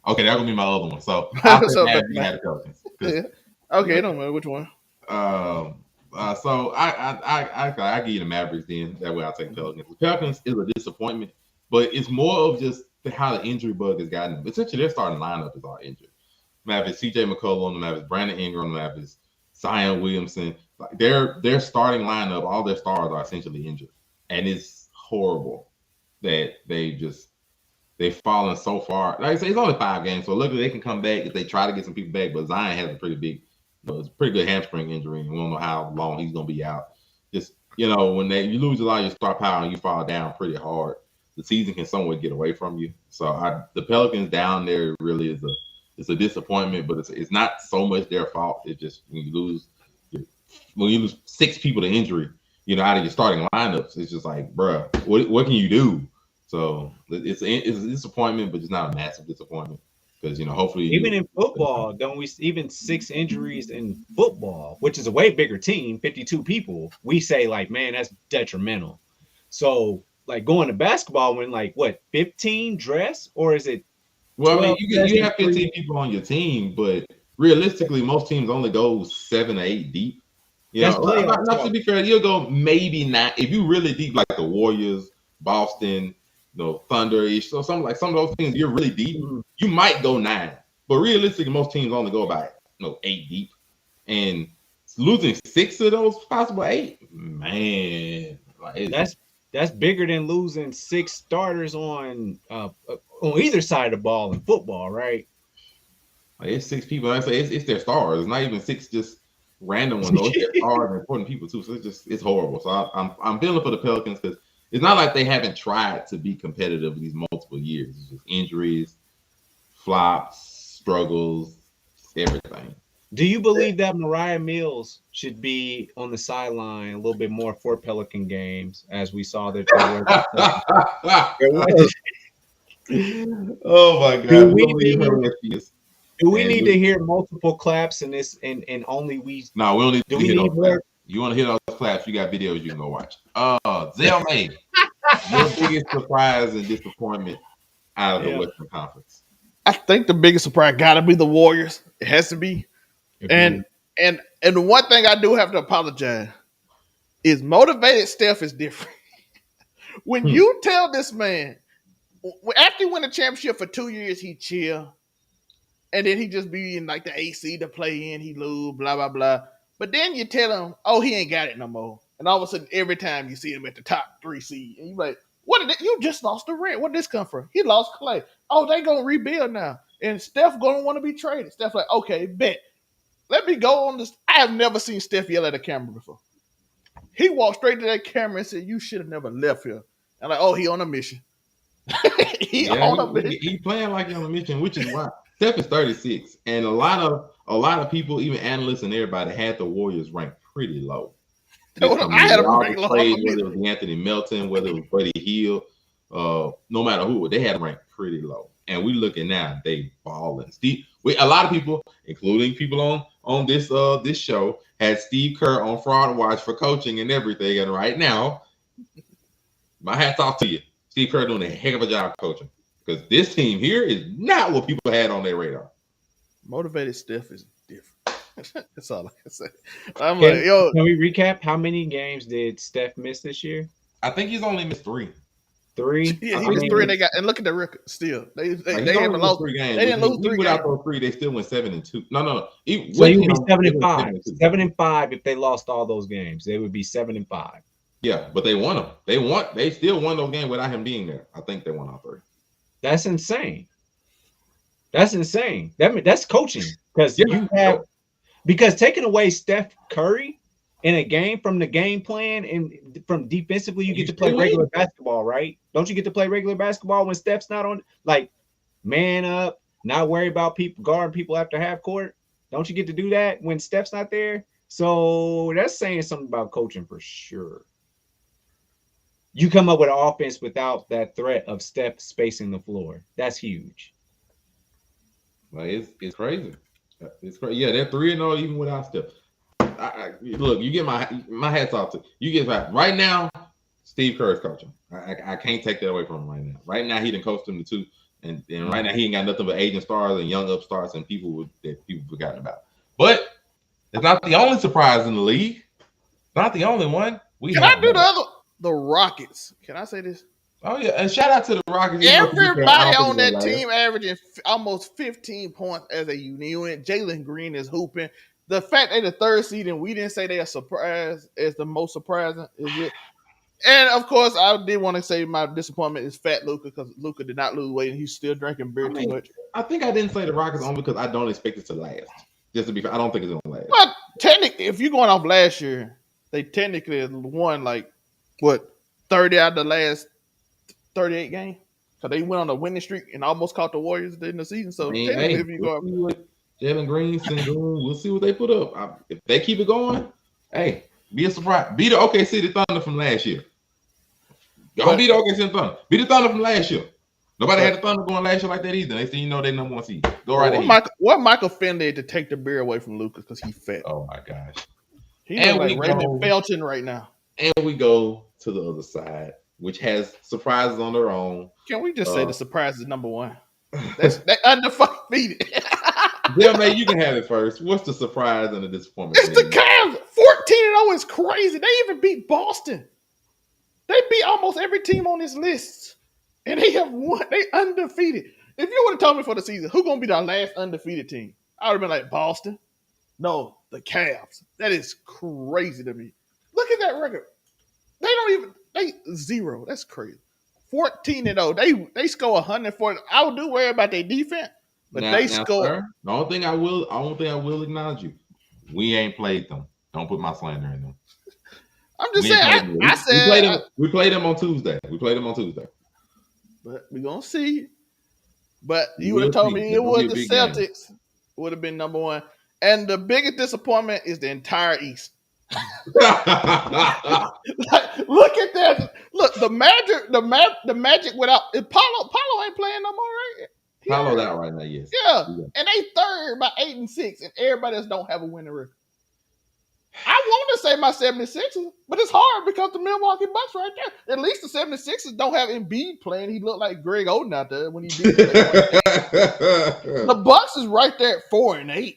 A: Okay, that would be my other one. So I'll say Mavs, Pelicans.
D: Yeah. Okay, it don't matter which one.
A: So I give you the Mavericks then. That way I'll take Pelicans. The Pelicans is a disappointment, but it's more of just how the injury bug has gotten them. Essentially, their starting lineup is all injured. Mavericks, CJ McCollum on the Mavericks, Brandon Ingram on the Mavericks, Zion Williamson. Like their starting lineup, all their stars are essentially injured, and it's horrible that they've fallen so far. Like I say, it's only 5 games, so luckily they can come back if they try to get some people back. But Zion has a pretty big, it's a pretty good hamstring injury, and we don't know how long he's gonna be out. Just you lose a lot of your star power and you fall down pretty hard, the season can somewhat get away from you. So the Pelicans down there really is a disappointment, but it's not so much their fault. It's just when you lose 6 people to injury, out of your starting lineups, it's just like, bruh, what can you do? So it's a disappointment, but it's not a massive disappointment because hopefully
B: even in football, don't we even 6 injuries in football, which is a way bigger team, 52 people, we say like, man, that's detrimental. So like going to basketball when 15 dress, or is it?
A: Well, I mean, you have 15 people on your team, but realistically, most teams only go 7 or 8 deep. Not to be fair, you'll go maybe 9 if you really deep, like the Warriors, Boston, Thunder-ish. So some of those teams, you're really deep. You might go 9, but realistically, most teams only go about 8 deep, and losing 6 of those possible 8, man,
B: that's bigger than losing 6 starters on either side of the ball in football, right?
A: It's 6 people. I say it's their stars. It's not even 6 just random ones. It's their stars and important people too. So it's horrible. So I'm feeling for the Pelicans because it's not like they haven't tried to be competitive these multiple years. It's just injuries, flops, struggles, everything.
B: Do you believe that Mariah Mills should be on the sideline a little bit more for Pelican games, as we saw that
A: Oh my God!
B: Do we
A: And
B: need to hear multiple claps in this and only we
A: No, we don't need
B: do
A: to
B: we
A: hear
B: need
A: those
B: more?
A: claps. You want to hear those claps? You got videos you can go watch. Zell May, your biggest surprise and disappointment out of the
B: Yeah.
A: Western Conference.
D: I think the biggest surprise got to be the Warriors. It has to be. And the one thing I do have to apologize is motivated Steph is different. When you tell this man after he win the championship for 2 years, he chill, and then he just be in like the AC to play in, he lose, blah blah blah. But then you tell him, oh, he ain't got it no more, and all of a sudden, every time you see him at the top 3 seed, and you like, what did you just lost the rent? Where did this come from? He lost Clay. Oh, they gonna rebuild now, and Steph gonna want to be traded. Steph like, okay, bet. Let me go on this. I have never seen Steph yell at a camera before. He walked straight to that camera and said, "You should have never left here." And like, oh, he on a mission. He
A: playing like he on a mission, which is why Steph is 36, and a lot of people, even analysts and everybody, had the Warriors ranked pretty low.
D: I had them ranked low.
A: Whether it was Anthony Melton, whether it was Buddy Hield, no matter who, they had them ranked pretty low. And we looking now, they balling. A lot of people, including people on this show, had Steve Kerr on fraud watch for coaching and everything. And right now, my hat's off to you. Steve Kerr doing a heck of a job coaching, because this team here is not what people had on their radar.
D: Motivated Steph is different. That's all I can say.
B: Can we recap how many games did Steph miss this year?
A: I think he's only missed 3.
B: 3?
D: Yeah, he missed 3. And look at the record. Still, they haven't lost 3 games. They didn't lose 3 games.
A: Without those 3, they still went 7-2. No.
B: So he would be 7-5. 7-5 if they lost all those games. They would be 7-5.
A: Yeah, but they won them. They still won those games without him being there. I think they won all 3.
B: That's insane. That's coaching, because taking away Steph Curry in a game from the game plan and from defensively, you get to play regular basketball, right? Don't you get to play regular basketball when Steph's not on? Like, man up, not worry about people guarding people after half court. Don't you get to do that when Steph's not there? So that's saying something about coaching for sure. You come up with an offense without that threat of Steph spacing the floor. That's huge.
A: Like, it's crazy. It's crazy. Yeah, they're 3-0 even without Steph. Look, you get my hats off to you. Get right now. Steve Kerr is coaching. I can't take that away from him right now. Right now, he done coached them to 2, and right now he ain't got nothing but aging stars and young upstarts and people that people forgotten about. But it's not the only surprise in the league. Not the only one.
D: Can I do the Rockets? Can I say this?
A: Oh yeah, and shout out to the Rockets.
D: Everybody on that team averaging almost 15 points as a unit. Jalen Green is hooping. The fact they're the 3rd seed and we didn't say they are surprised is the most surprising. Is it? And of course, I did want to say my disappointment is Fat Luka, because Luka did not lose weight and he's still drinking beer too much.
A: I think I didn't say the Rockets only because I don't expect it to last. Just to be fair, I don't think it's gonna last.
D: But technically, if you're going off last year, they technically won 30 out of the last 38 games. So they went on a winning streak and almost caught the Warriors in the season. So technically, if you go
A: Jalen Green, Sengun, we'll see what they put up. If they keep it going, hey, be a surprise. Be the OKC the Thunder from last year. Don't be the OKC Thunder. Be the Thunder from last year. Nobody had the Thunder going last year like that either. They say they number 1 seed. Go right ahead.
D: What Michael Finley to take the beer away from Lucas because he's fat.
A: Oh my gosh.
D: He's like Raymond Felton right now.
A: And we go to the other side, which has surprises on their own.
D: Can we just say the surprise is number 1? That's undefeated.
A: Yeah, man, you can have it first. What's the surprise and the disappointment?
D: It's the Cavs. 14-0 is crazy. They even beat Boston. They beat almost every team on this list. And they have won. They undefeated. If you would have told me for the season, who's going to be the last undefeated team? I would have been like, Boston. No, the Cavs. That is crazy to me. Look at that record. They 0. That's crazy. 14-0. They score 140. I do worry about their defense, but they score.
A: Sir, the only thing I will acknowledge you. We ain't played them. Don't put my slander in them.
D: I'm just saying.
A: We played them on Tuesday.
D: But we're gonna see. But you would have told me it was the Celtics. Would have been number 1. And the biggest disappointment is the entire East. Look at that. Look, the Magic without Paulo ain't playing no more, right?
A: Hollowed out right now, yes.
D: Yeah, and they third by 8-6, and everybody else don't have a winning record. I want to say my 76ers, but it's hard because the Milwaukee Bucks right there. At least the 76ers don't have Embiid playing. He looked like Greg Oden out there when he did it. The Bucks is right there at 4-8.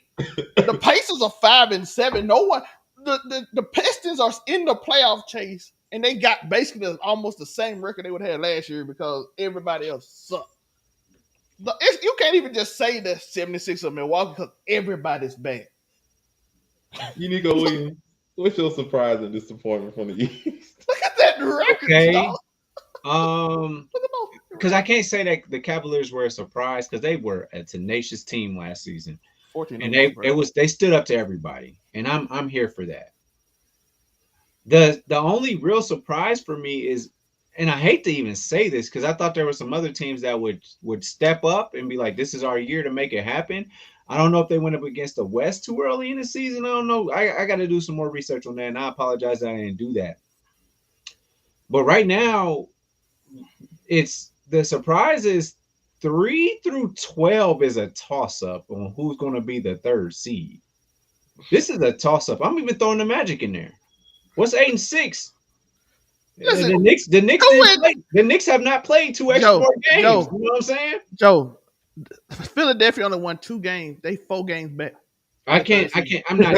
D: The Pacers are 5-7. No one. The Pistons are in the playoff chase, and they got basically almost the same record they would have had last year because everybody else sucked. You can't even just say the 76ers of Milwaukee because everybody's bad.
A: Unico Williams, what's your surprise and disappointment from the East?
D: Look at that record.
B: Okay. Because I can't say that the Cavaliers were a surprise because they were a tenacious team last season,
D: 14
B: and they stood up to everybody, and I'm here for that. The only real surprise for me is, and I hate to even say this because I thought there were some other teams that would step up and be like, this is our year to make it happen. I don't know if they went up against the West too early in the season. I don't know. I got to do some more research on that, and I apologize that I didn't do that. But right now, it's the surprise is 3 through 12 is a toss-up on who's going to be the third seed. This is a toss-up. I'm even throwing the Magic in there. What's 8 and 6? Listen, the Knicks have not played 2 extra more games. You know what I'm saying?
D: Joe, Philadelphia only won 2 games. They 4 games back.
B: I'm not.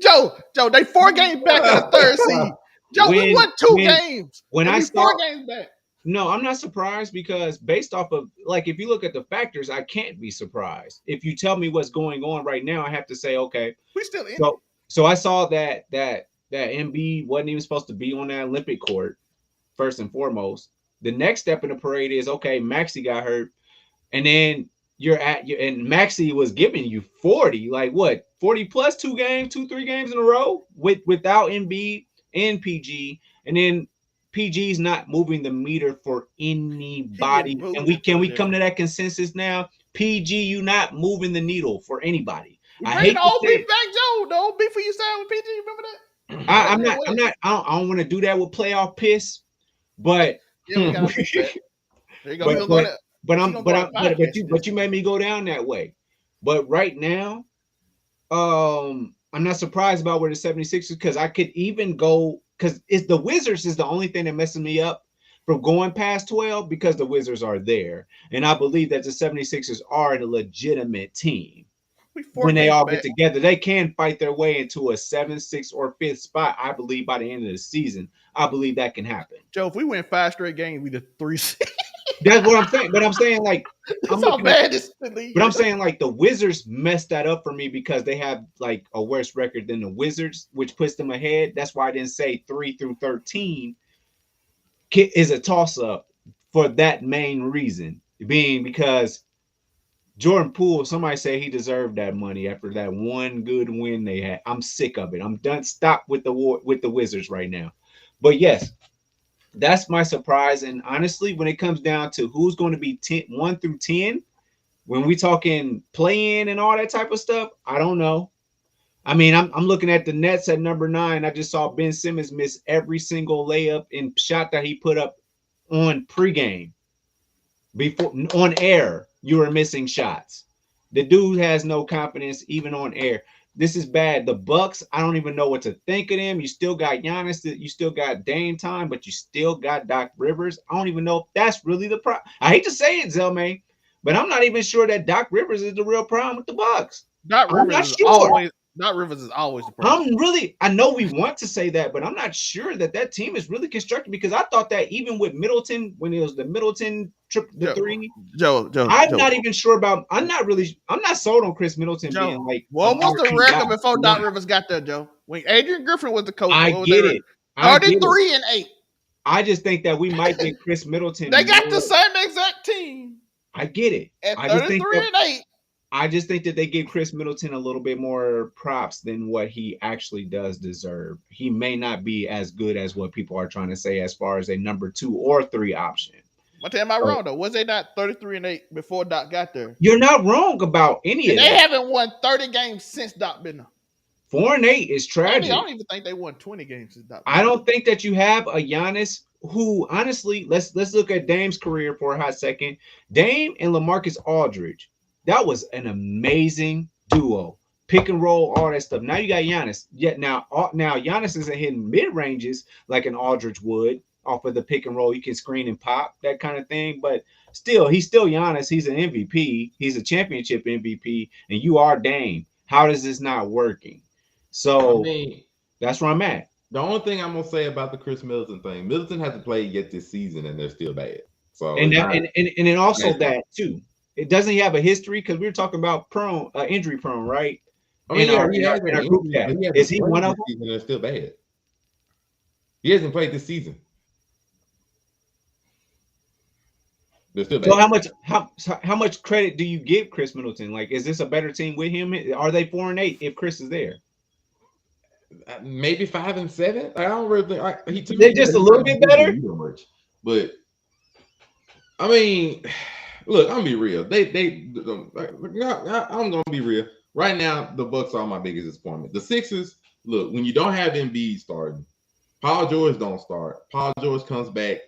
D: Joe, they 4 games back in the third seed. Joe, we won 2 games.
B: When I saw
D: 4 games back.
B: No, I'm not surprised because based off of if you look at the factors, I can't be surprised. If you tell me what's going on right now, I have to say, okay,
D: we still in.
B: So I saw that Embiid wasn't even supposed to be on that Olympic court. First and foremost, the next step in the parade is okay. Maxey got hurt, and then and Maxey was giving you 40, 40 plus 3 games in a row without Embiid and PG, and then PG's not moving the meter for anybody. And can we come to that consensus now? PG, you not moving the needle for anybody. I hate
D: the old beef back, Joe. The old beef for you signed with PG. Remember that? I don't want to do that with playoff piss, but yeah, we gotta fix that. There you go.
B: But you made me go down that way. But right now, I'm not surprised about where the 76ers because I could even go because it's the Wizards is the only thing that messes me up from going past 12 because the Wizards are there. And I believe that the 76ers are a legitimate team. When they all get together, they can fight their way into a 7, 6, or 5th spot. I believe by the end of the season, I believe that can happen.
D: Joe, if we win 5 straight games, we the 3 seed.
B: That's what I'm saying. But I'm saying I'm saying the Wizards messed that up for me because they have a worse record than the Wizards, which puts them ahead. That's why I didn't say 3 through 13 is a toss-up for that main reason, being because Jordan Poole, somebody say he deserved that money after that one good win they had. I'm sick of it. I'm done. Stop with the Wizards right now. But yes, that's my surprise. And honestly, when it comes down to who's going to be 1 through 10, when we talking play-in and all that type of stuff, I don't know. I mean, I'm looking at the Nets at number 9. I just saw Ben Simmons miss every single layup and shot that he put up on pregame. Before on air, you were missing shots. The dude has no confidence even on air. This is bad. The Bucks, I don't even know what to think of them. You still got Giannis, you still got Dame time, but you still got Doc Rivers. I don't even know if that's really the problem. I hate to say it, Zelmay, but I'm not even sure that Doc Rivers is the real problem with the Bucks.
D: Doc Rivers is always the problem.
B: I know we want to say that, but I'm not sure that team is really constructed because I thought that even with Middleton, when it was the Middleton three, not even sure about. I'm not sold on Chris Middleton being
D: what was the record before Doc Rivers got there, Joe? When Adrian Griffin was the coach,
B: I get it.
D: 33-8.
B: I just think that we might get Chris Middleton.
D: They got the same exact team.
B: I get it.
D: At 33-8.
B: I just think that they give Chris Middleton a little bit more props than what he actually does deserve. He may not be as good as what people are trying to say as far as a number 2 or 3 option.
D: But am I wrong though? Was they not 33-8 before Doc got there?
B: You're not wrong about any of that.
D: They haven't won 30 games since Doc been there.
B: 4-8 is tragic.
D: I don't even think they won 20 games since Doc.
B: I don't think that you have a Giannis who honestly, let's look at Dame's career for a hot second. Dame and LaMarcus Aldridge, that was an amazing duo. Pick and roll, all that stuff. Now you got Giannis. Yet now Giannis isn't hitting mid ranges like an Aldridge would off of the pick and roll. You can screen and pop that kind of thing, but still, he's still Giannis. He's an MVP. He's a championship MVP, and you are Dame. How does this not working? So that's where I'm at.
A: The only thing I'm gonna say about the Chris Middleton thing, Middleton hasn't played yet this season, and they're still bad. So
B: and then also that too. It doesn't have a history because we were talking about injury prone, right?
A: I mean, he has
B: in our group chat. Is he one of them?
A: They're still bad. He hasn't played this season. They're still bad.
B: So how much credit do you give Chris Middleton? Like, is this a better team with him? Are they 4-8 if Chris is there?
A: Maybe 5 and 7. I don't really think
B: they're just a little bit better.
A: But I mean, look, I'm gonna be real. I'm gonna be real. Right now, the Bucks are my biggest disappointment. The Sixers, look, when you don't have Embiid starting, Paul George don't start. Paul George comes back,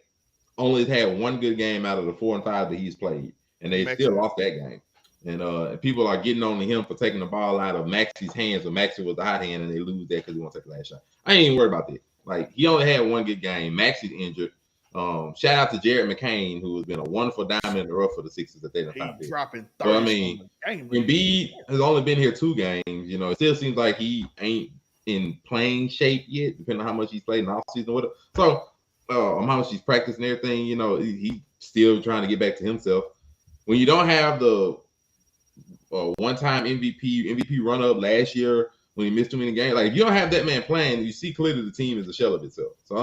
A: only had one good game out of the 4 and 5 that he's played, and they still lost that game. And people are getting on to him for taking the ball out of Maxi's hands, but Maxi was the hot hand, and they lose that because he won't take the last shot. I ain't even worried about that. Like, he only had one good game. Maxi's injured. Shout out to Jared McCain, who has been a wonderful diamond in the rough for the Sixers that they done found.
D: Dropping 30.
A: So, I mean, Embiid has only been here 2 games. You know, it still seems like he ain't in playing shape yet, depending on how much he's played in the offseason with it. So, how much he's practicing and everything, you know, he's still trying to get back to himself. When you don't have the one-time MVP run-up last year when he missed too many games, like, if you don't have that man playing, you see clearly the team is a shell of itself. So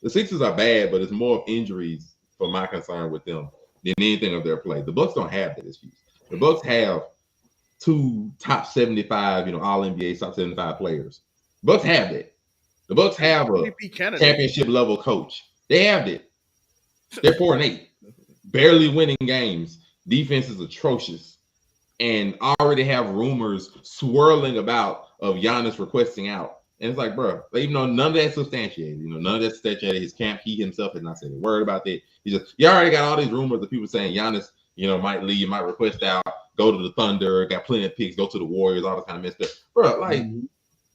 A: the Sixers are bad, but it's more of injuries for my concern with them than anything of their play. The Bucks don't have that excuse. The Bucks have 2 top 75, all NBA top 75 players. The Bucks have that. The Bucks have a championship level coach. They have that. They're 4-8, barely winning games. Defense is atrocious, and already have rumors swirling about of Giannis requesting out. And it's like, bro, even though none of that's substantiated, none of that's substantiated. His camp, he himself has not said a word about that. You already got all these rumors of people saying Giannis, might leave, might request out, go to the Thunder, got plenty of picks, go to the Warriors, all this kind of messed up. Bro, like,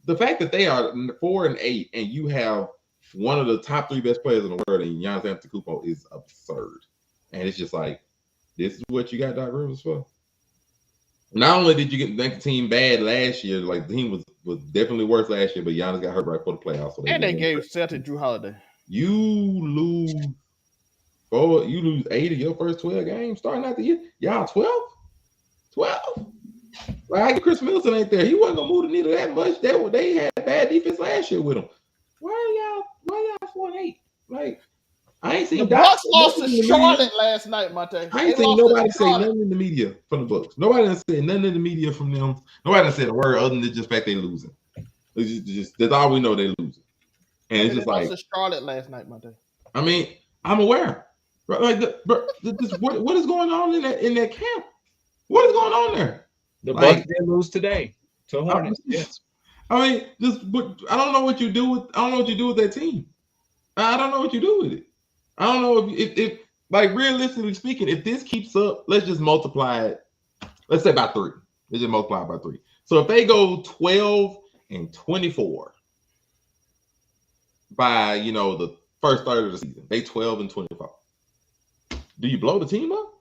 A: the fact that they are 4-8 and you have one of the top 3 best players in the world in Giannis Antetokounmpo is absurd. And it's just like, this is what you got Doc Rivers for. Not only did you make the team bad last year, like, the team was definitely worse last year, but Giannis got hurt right before the playoffs. So
D: they gave Celtic Drew Holiday.
A: You lose 8 of your first 12 games starting out the year. Y'all 12? Like, Chris Middleton ain't there. He wasn't gonna move the needle that much. They had bad defense last year with him. Why y'all 4-8? Like, I ain't seen
D: the Bucks lost to Charlotte last night, Monte.
A: I ain't seen nobody say nothing in the media from the Bucks. Nobody done said nothing in the media from them. Nobody done said a word other than just the fact they losing. It's just that's all we know, they losing. And it's just like
D: lost to Charlotte last night, Monte.
A: I mean, I'm aware. Like, what is going on in that camp? What is going on there?
B: The Bucks did lose today to Hornets. Yes.
A: I mean, I don't know what you do with that team. I don't know what you do with it. I don't know if like, realistically speaking, if this keeps up, let's just multiply it. Let's say by 3. Let's just multiply it by 3. So if they go 12-24 by the first third of the season, they 12-24. Do you blow the team up?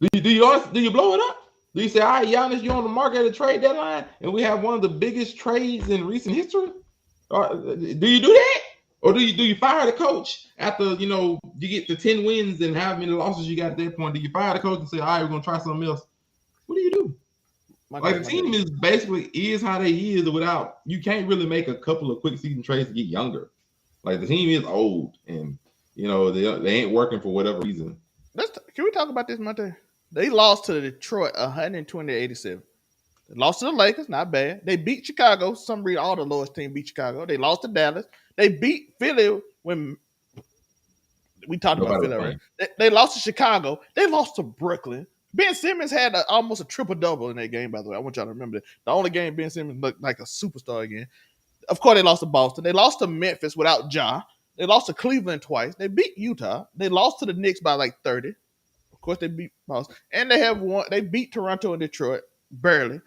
A: Do you blow it up? Do you say, all right, Giannis, you're on the market at the trade deadline, and we have one of the biggest trades in recent history? Do you do that? Or do you fire the coach after, you get the 10 wins and how many losses you got at that point? Do you fire the coach and say, all right, we're going to try something else? What do you do? The team is basically how they is without, you can't really make a couple of quick season trades to get younger. Like, the team is old, and, they ain't working for whatever reason.
D: Can we talk about this, Monte? They lost to Detroit 120-87. They lost to the Lakers, not bad. They beat Chicago. For some reason, all the lowest team beat Chicago. They lost to Dallas. They beat Philly when we talked about Philly, right? They lost to Chicago. They lost to Brooklyn. Ben Simmons had almost a triple-double in that game, by the way. I want y'all to remember that. The only game Ben Simmons looked like a superstar again. Of course, they lost to Boston. They lost to Memphis without Ja. They lost to Cleveland twice. They beat Utah. They lost to the Knicks by like 30. Of course, they beat Boston. And they have won. They beat Toronto and Detroit barely.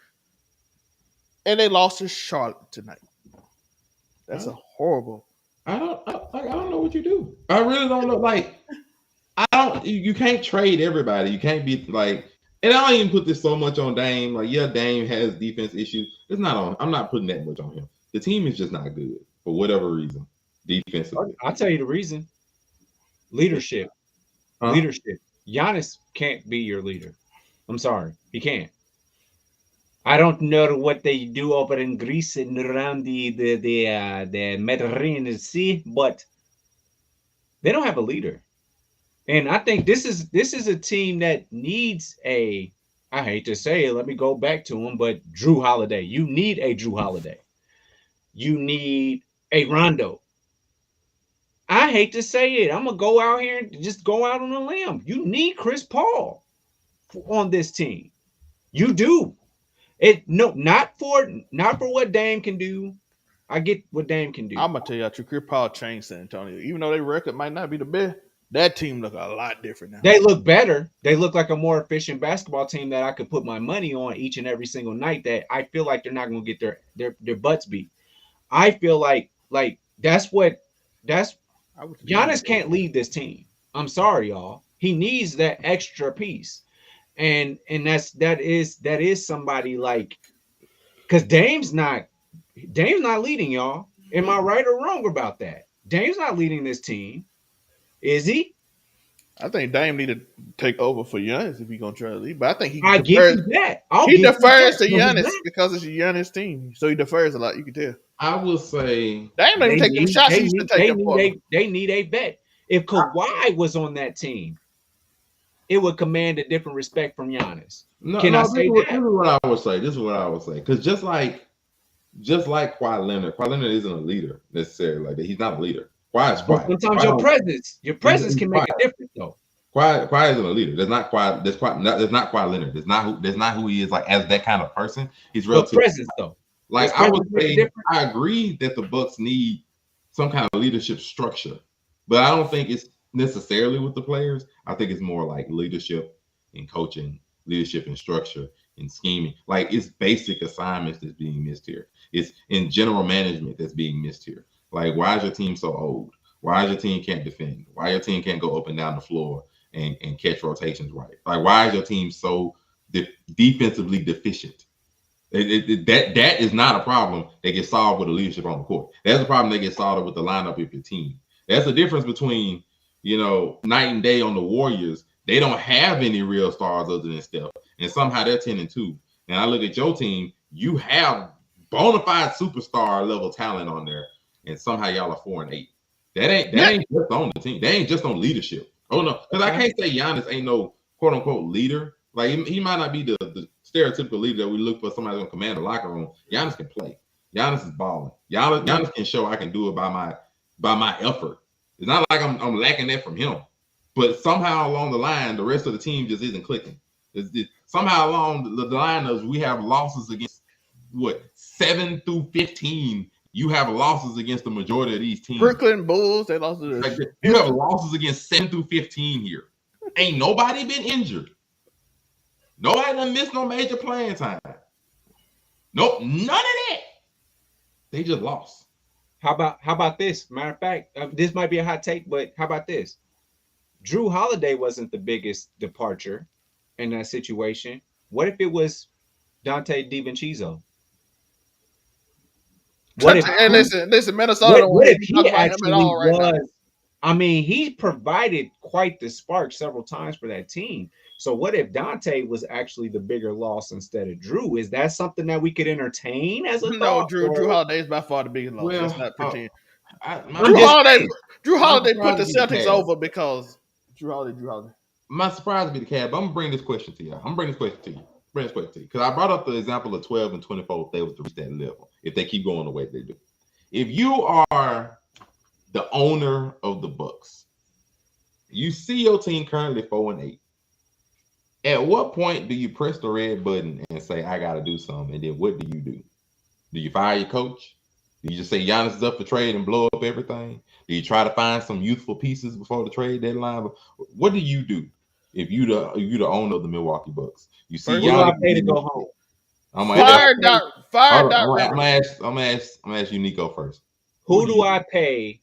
D: And they lost to Charlotte tonight. That's a horrible.
A: I don't know what you do. I really don't know. Like, I don't. You can't trade everybody. You can't be like. And I don't even put this so much on Dame. Like, yeah, Dame has defense issues. It's not on. I'm not putting that much on him. The team is just not good for whatever reason. Defensively,
B: I'll tell you the reason. Leadership. Leadership. Giannis can't be your leader. I'm sorry, he can't. I don't know what they do over in Greece and around the Mediterranean Sea, but they don't have a leader. And I think this is a team that needs a, I hate to say it, let me go back to him, but Drew Holiday. You need a Drew Holiday. You need a Rondo. I hate to say it. I'm going to go out here and just go out on a limb. You need Chris Paul on this team. You do. Not for what Dame can do. I get what Dame can do.
D: I'm gonna tell you, Chris Paul changed San Antonio. Even though their record might not be the best, that team look a lot different now.
B: They look better. They look like a more efficient basketball team that I could put my money on each and every single night. That I feel like they're not going to get their butts beat. I feel like Giannis can't lead this team. I'm sorry, y'all. He needs that extra piece. And that is somebody like, because Dame's not leading, y'all. Am I right or wrong about that? Dame's not leading this team, is he?
D: I think Dame need to take over for Giannis if he's gonna try to lead. But I think he
B: give you that.
D: He defers to Giannis because it's a Giannis team, so he defers a lot. You can tell.
A: I will say
D: Dame don't even take them shots. He used to take them.
B: They need a vet. If Kawhi was on that team, it would command a different respect from Giannis.
A: This is what I would say. This is what I would say. Because just like Kawhi Leonard isn't a leader necessarily. Like, he's not a leader. Kawhi is quiet.
B: Sometimes your presence can make a difference, though.
A: Kawhi isn't a leader. There's not Kawhi Leonard. That's not who he is. Like, as that kind of person, he's relative.
B: Presence, though.
A: Like, I would say, I agree that the Bucks need some kind of leadership structure, but I don't think it's necessarily with the players. I think it's more like leadership and coaching, leadership and structure and scheming. Like, it's basic assignments that's being missed here. It's in general management that's being missed here. Like, why is your team so old? Why is your team can't defend? Why your team can't go up and down the floor and catch rotations right? Like, why is your team so defensively deficient? That is not a problem that gets solved with the leadership on the court. That's a problem that gets solved with the lineup of your team. That's the difference between, night and day on the Warriors. They don't have any real stars other than Steph, and somehow they're 10-2. And I look at your team, you have bona fide superstar level talent on there, and somehow y'all are 4-8. That ain't just on the team. They ain't just on leadership. Oh no, because I can't say Giannis ain't no quote unquote leader. Like, he might not be the stereotypical leader that we look for, somebody gonna command the locker room. Giannis can play. Giannis is balling. Giannis can show I can do it by my effort. It's not like I'm lacking that from him, but somehow along the line, the rest of the team just isn't clicking. Somehow along the line of we have losses against 7 through 15. You have losses against the majority of these teams.
D: Brooklyn Bulls, they lost.
A: You have losses against 7 through 15 here. Ain't nobody been injured. Nobody done missed no major playing time. Nope, none of that. They just lost.
B: How about this? Matter of fact, this might be a hot take, but how about this? Drew Holiday wasn't the biggest departure in that situation. What if it was Dante DiVincenzo?
D: Listen, Minnesota.
B: What if he actually was? I mean, he provided quite the spark several times for that team. So what if Dante was actually the bigger loss instead of Drew? Is that something that we could entertain as a thought?
D: Drew Holiday is by far the biggest loss. Let's not pretend. Drew Holiday put the Celtics over because Drew Holiday.
A: My surprise would be the Cavs. But I'm gonna bring this question to you. Because I brought up the example of 12 and 24 if they was to reach that level, if they keep going the way they do. If you are the owner of the Bucks, you see your team currently 4-8. At what point do you press the red button and say, I got to do something? And then what do? Do you fire your coach? Do you just say Giannis is up for trade and blow up everything? Do you try to find some youthful pieces before the trade deadline? What do you do if you the owner of the Milwaukee Bucks? You see
D: First,
B: Who do I
A: Giannis.
B: pay to go home?
A: I'm
D: fire Doc
A: gonna
D: Rivers.
A: ask you, Nico, first.
B: Who do I pay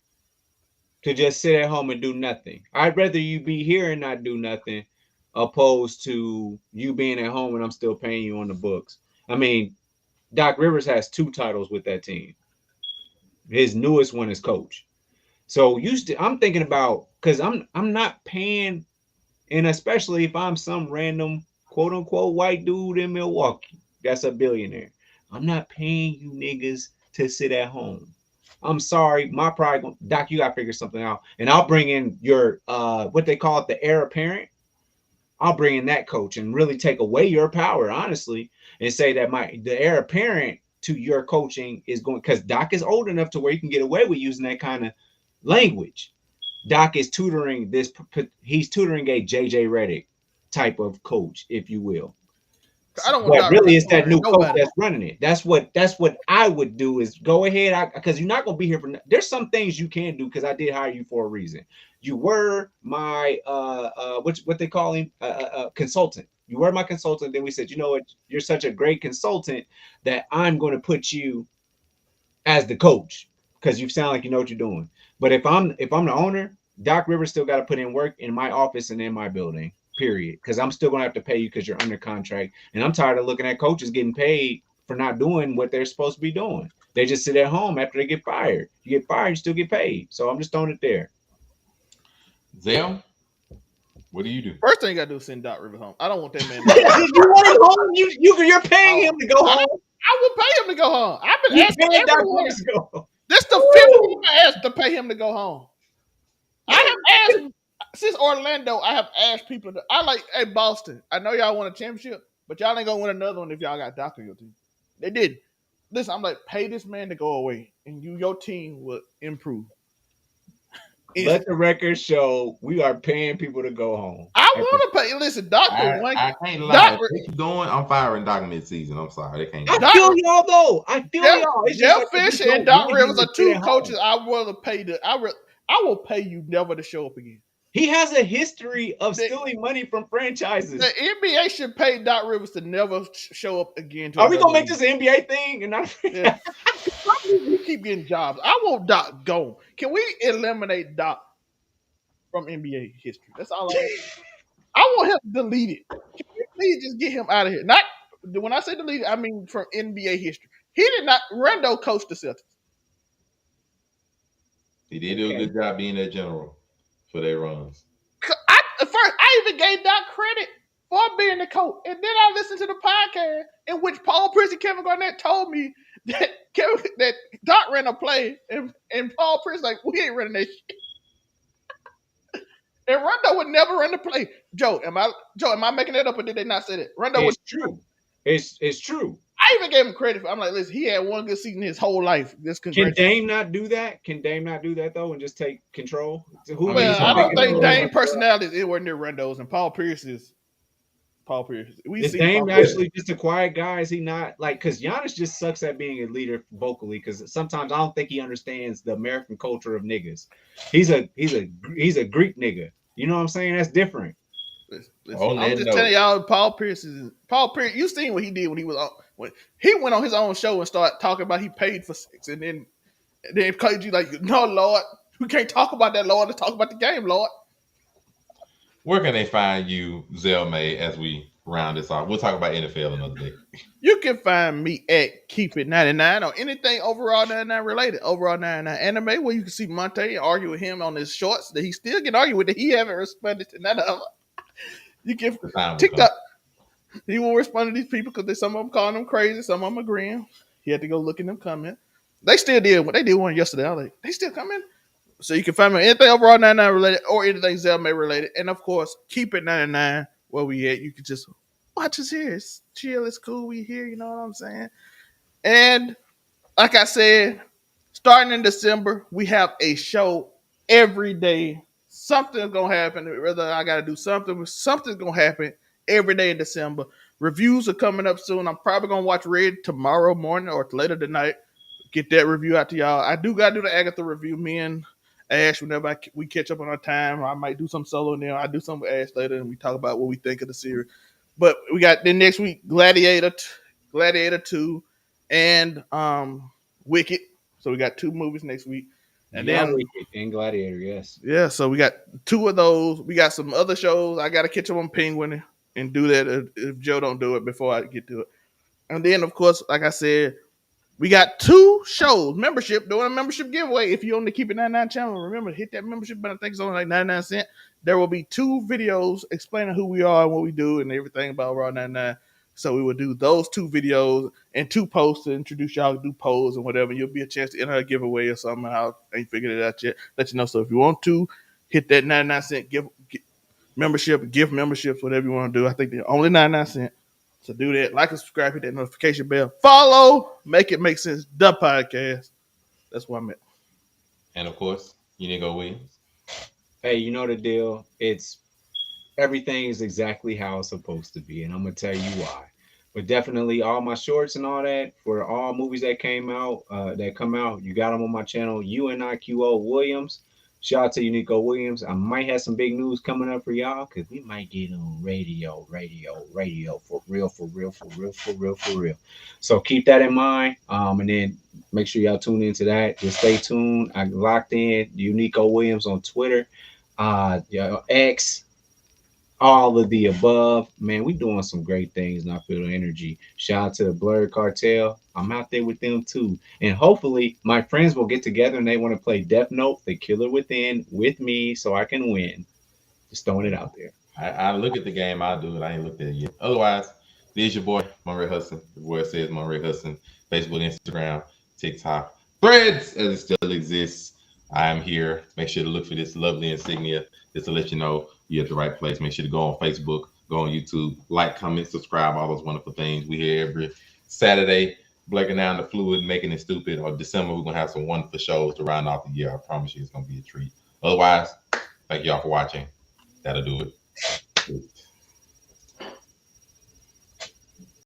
B: to just sit at home and do nothing? I'd rather you be here and not do nothing, opposed to you being at home and I'm still paying you on the books. I mean, Doc Rivers has 2 titles with that team. His newest one is coach. So I'm thinking about, because I'm not paying, and especially if I'm some random quote unquote white dude in Milwaukee that's a billionaire, I'm not paying you niggas to sit at home. I'm sorry, my pride. Doc, you gotta figure something out, and I'll bring in your what they call it, the heir apparent. I'll bring in that coach and really take away your power, honestly, and say that the heir apparent to your coaching is going, because Doc is old enough to where he can get away with using that kind of language. Doc is tutoring he's tutoring a JJ Redick type of coach, if you will.
D: I don't want
B: But really, it's that new
D: nobody.
B: coach that's running it. That's what I would do, is go ahead, because you're not gonna be here for. There's some things you can do, because I did hire you for a reason. You were my what they call him, consultant. You were my consultant. Then we said, you know what, you're such a great consultant that I'm going to put you as the coach, because you sound like you know what you're doing. But if I'm the owner, Doc Rivers still got to put in work in my office and in my building. Period. Because I'm still gonna have to pay you because you're under contract, and I'm tired of looking at coaches getting paid for not doing what they're supposed to be doing. They just sit at home after they get fired. You get fired, you still get paid. So I'm just throwing it there.
A: Zell, what do you do?
D: First thing you gotta do is send Doc Rivers home. I don't want that man.
B: You want him home? You're paying him to go home.
D: I would pay him to go home. I've been asking everyone.
B: To go home.
D: This the 5th time I asked to pay him to go home. I have asked since Orlando. I have asked people. Hey, Boston. I know y'all won a championship, but y'all ain't gonna win another one if y'all got Doc on your team. They did. Listen, I'm like, pay this man to go away, and your team will improve.
B: Let the record show we are paying people to go home.
D: I want to pay. Listen, Doctor.
A: I can't lie. If they keep going, I'm firing Doc mid-season. I'm sorry, they can't.
B: I feel y'all though. I feel y'all.
D: Jeff Fisher and Doc Rivers are 2 coaches I will pay I will pay you never to show up again.
B: He has a history of stealing money from franchises.
D: The NBA should pay Doc Rivers to never show up again.
B: Are we gonna make this an NBA thing? And not
D: we keep getting jobs. I want Doc gone. Can we eliminate Doc from NBA history? That's all I want. I want him deleted. Can we please just get him out of here? Not when I say deleted, I mean from NBA history. He did not. Rondo coached the Celtics.
A: He did do a good job being their general for their runs.
D: I even gave Doc credit for being the coach, and then I listened to the podcast in which Paul Pierce and Kevin Garnett told me that Doc ran a play, and Paul Pierce like, we ain't running that shit. And Rondo would never run the play. Joe, am I making that up, or did they not say that? Rondo was
B: true. It's true.
D: I even gave him credit for. I'm like, listen, he had one good season his whole life.
B: Can Dame not do that? Can Dame not do that though, and just take control?
D: I don't think Dame personality is anywhere near Rondo's, and Paul Pierce is Paul Pierce.
B: Is Dame actually just a quiet guy? Is he not like? Because Giannis just sucks at being a leader vocally. Because sometimes I don't think he understands the American culture of niggas. He's a Greek nigga. You know what I'm saying? That's different.
D: Listen, I'm just telling y'all, Paul Pierce. You seen what he did when he was on. When he went on his own show and started talking about he paid for sex, and then KG like, no, Lord, we can't talk about that, Lord. Let's talk about the game, Lord.
A: Where can they find you, Zell May, as we round this off? We'll talk about NFL another day.
D: You can find me at Keep It 99 on anything Overall 99 related. Overall 99 Anime, where you can see Monte argue with him on his shorts that he still can argue with that he haven't responded to none of them. You can TikTok. He will respond to these people because some of them calling him crazy, some of them agreeing. He had to go look in them comments. They still did what they did one yesterday. I was like, they still coming. So you can find me on anything Overall 99 related or anything Zelmay related. And of course, Keep It 99 where we at. You can just watch us here. It's chill, it's cool. We here, you know what I'm saying? And like I said, starting in December, we have a show every day. Something's gonna happen. Whether I gotta do something's gonna happen every day in December. Reviews are coming up soon. I'm probably gonna watch Red tomorrow morning or later tonight. get that review out to y'all. I do gotta do the Agatha review. Me and Ash, whenever we catch up on our time, I might do some solo now. I do some with Ash later, and we talk about what we think of the series. But we got then next week Gladiator 2, and Wicked. So we got 2 movies next week, and then
B: in Gladiator, yes.
D: yeah. So we got 2 of those. We got some other shows. I gotta catch up on Penguin and do that if Joe don't do it before I get to it. And then of course, like I said, we got 2 shows, membership, doing a membership giveaway. If you only keep it 99 channel, remember, hit that membership button. I think it's only like 99 cents. There will be 2 videos explaining who we are and what we do and everything about Raw 99. So we will do those 2 videos and 2 posts to introduce y'all, do polls and whatever. You'll be a chance to enter a giveaway or something. I ain't figured it out yet. Let you know. So if you want to, hit that 99-cent membership, gift memberships, whatever you want to do. I think they're only 99 cents. So do that. Like and subscribe, hit that notification bell. Follow, make it make sense. The podcast. That's what I'm at.
A: And of course, Unico Williams.
B: Hey, you know the deal. It's everything is exactly how it's supposed to be, and I'm gonna tell you why. But definitely, all my shorts and all that for all movies that came out, that come out, you got them on my channel. UNIQO Williams. Shout out to Unico Williams. I might have some big news coming up for y'all because we might get on radio for real. So keep that in mind. And then make sure y'all tune into that. Just stay tuned. I locked in Unico Williams on Twitter, X, all of the above. Man, we doing some great things, and I feel the energy. Shout out to the Blurred Cartel. I'm out there with them too. And hopefully my friends will get together and they want to play Death Note, The Killer Within with me so I can win. Just throwing it out there.
A: I look at the game, I'll do it. I ain't looked at it yet. Otherwise, this your boy, Monray Hudson. The boy says Monray Hudson. Facebook, Instagram, TikTok, Threads, as it still exists. I am here. Make sure to look for this lovely insignia just to let you know you're at the right place. Make sure to go on Facebook, go on YouTube, like, comment, subscribe, all those wonderful things. We here every Saturday, breaking down the fluid, making it stupid. Or December, we're going to have some wonderful shows to round off the year. I promise you it's going to be a treat. Otherwise, thank y'all for watching. That'll do it.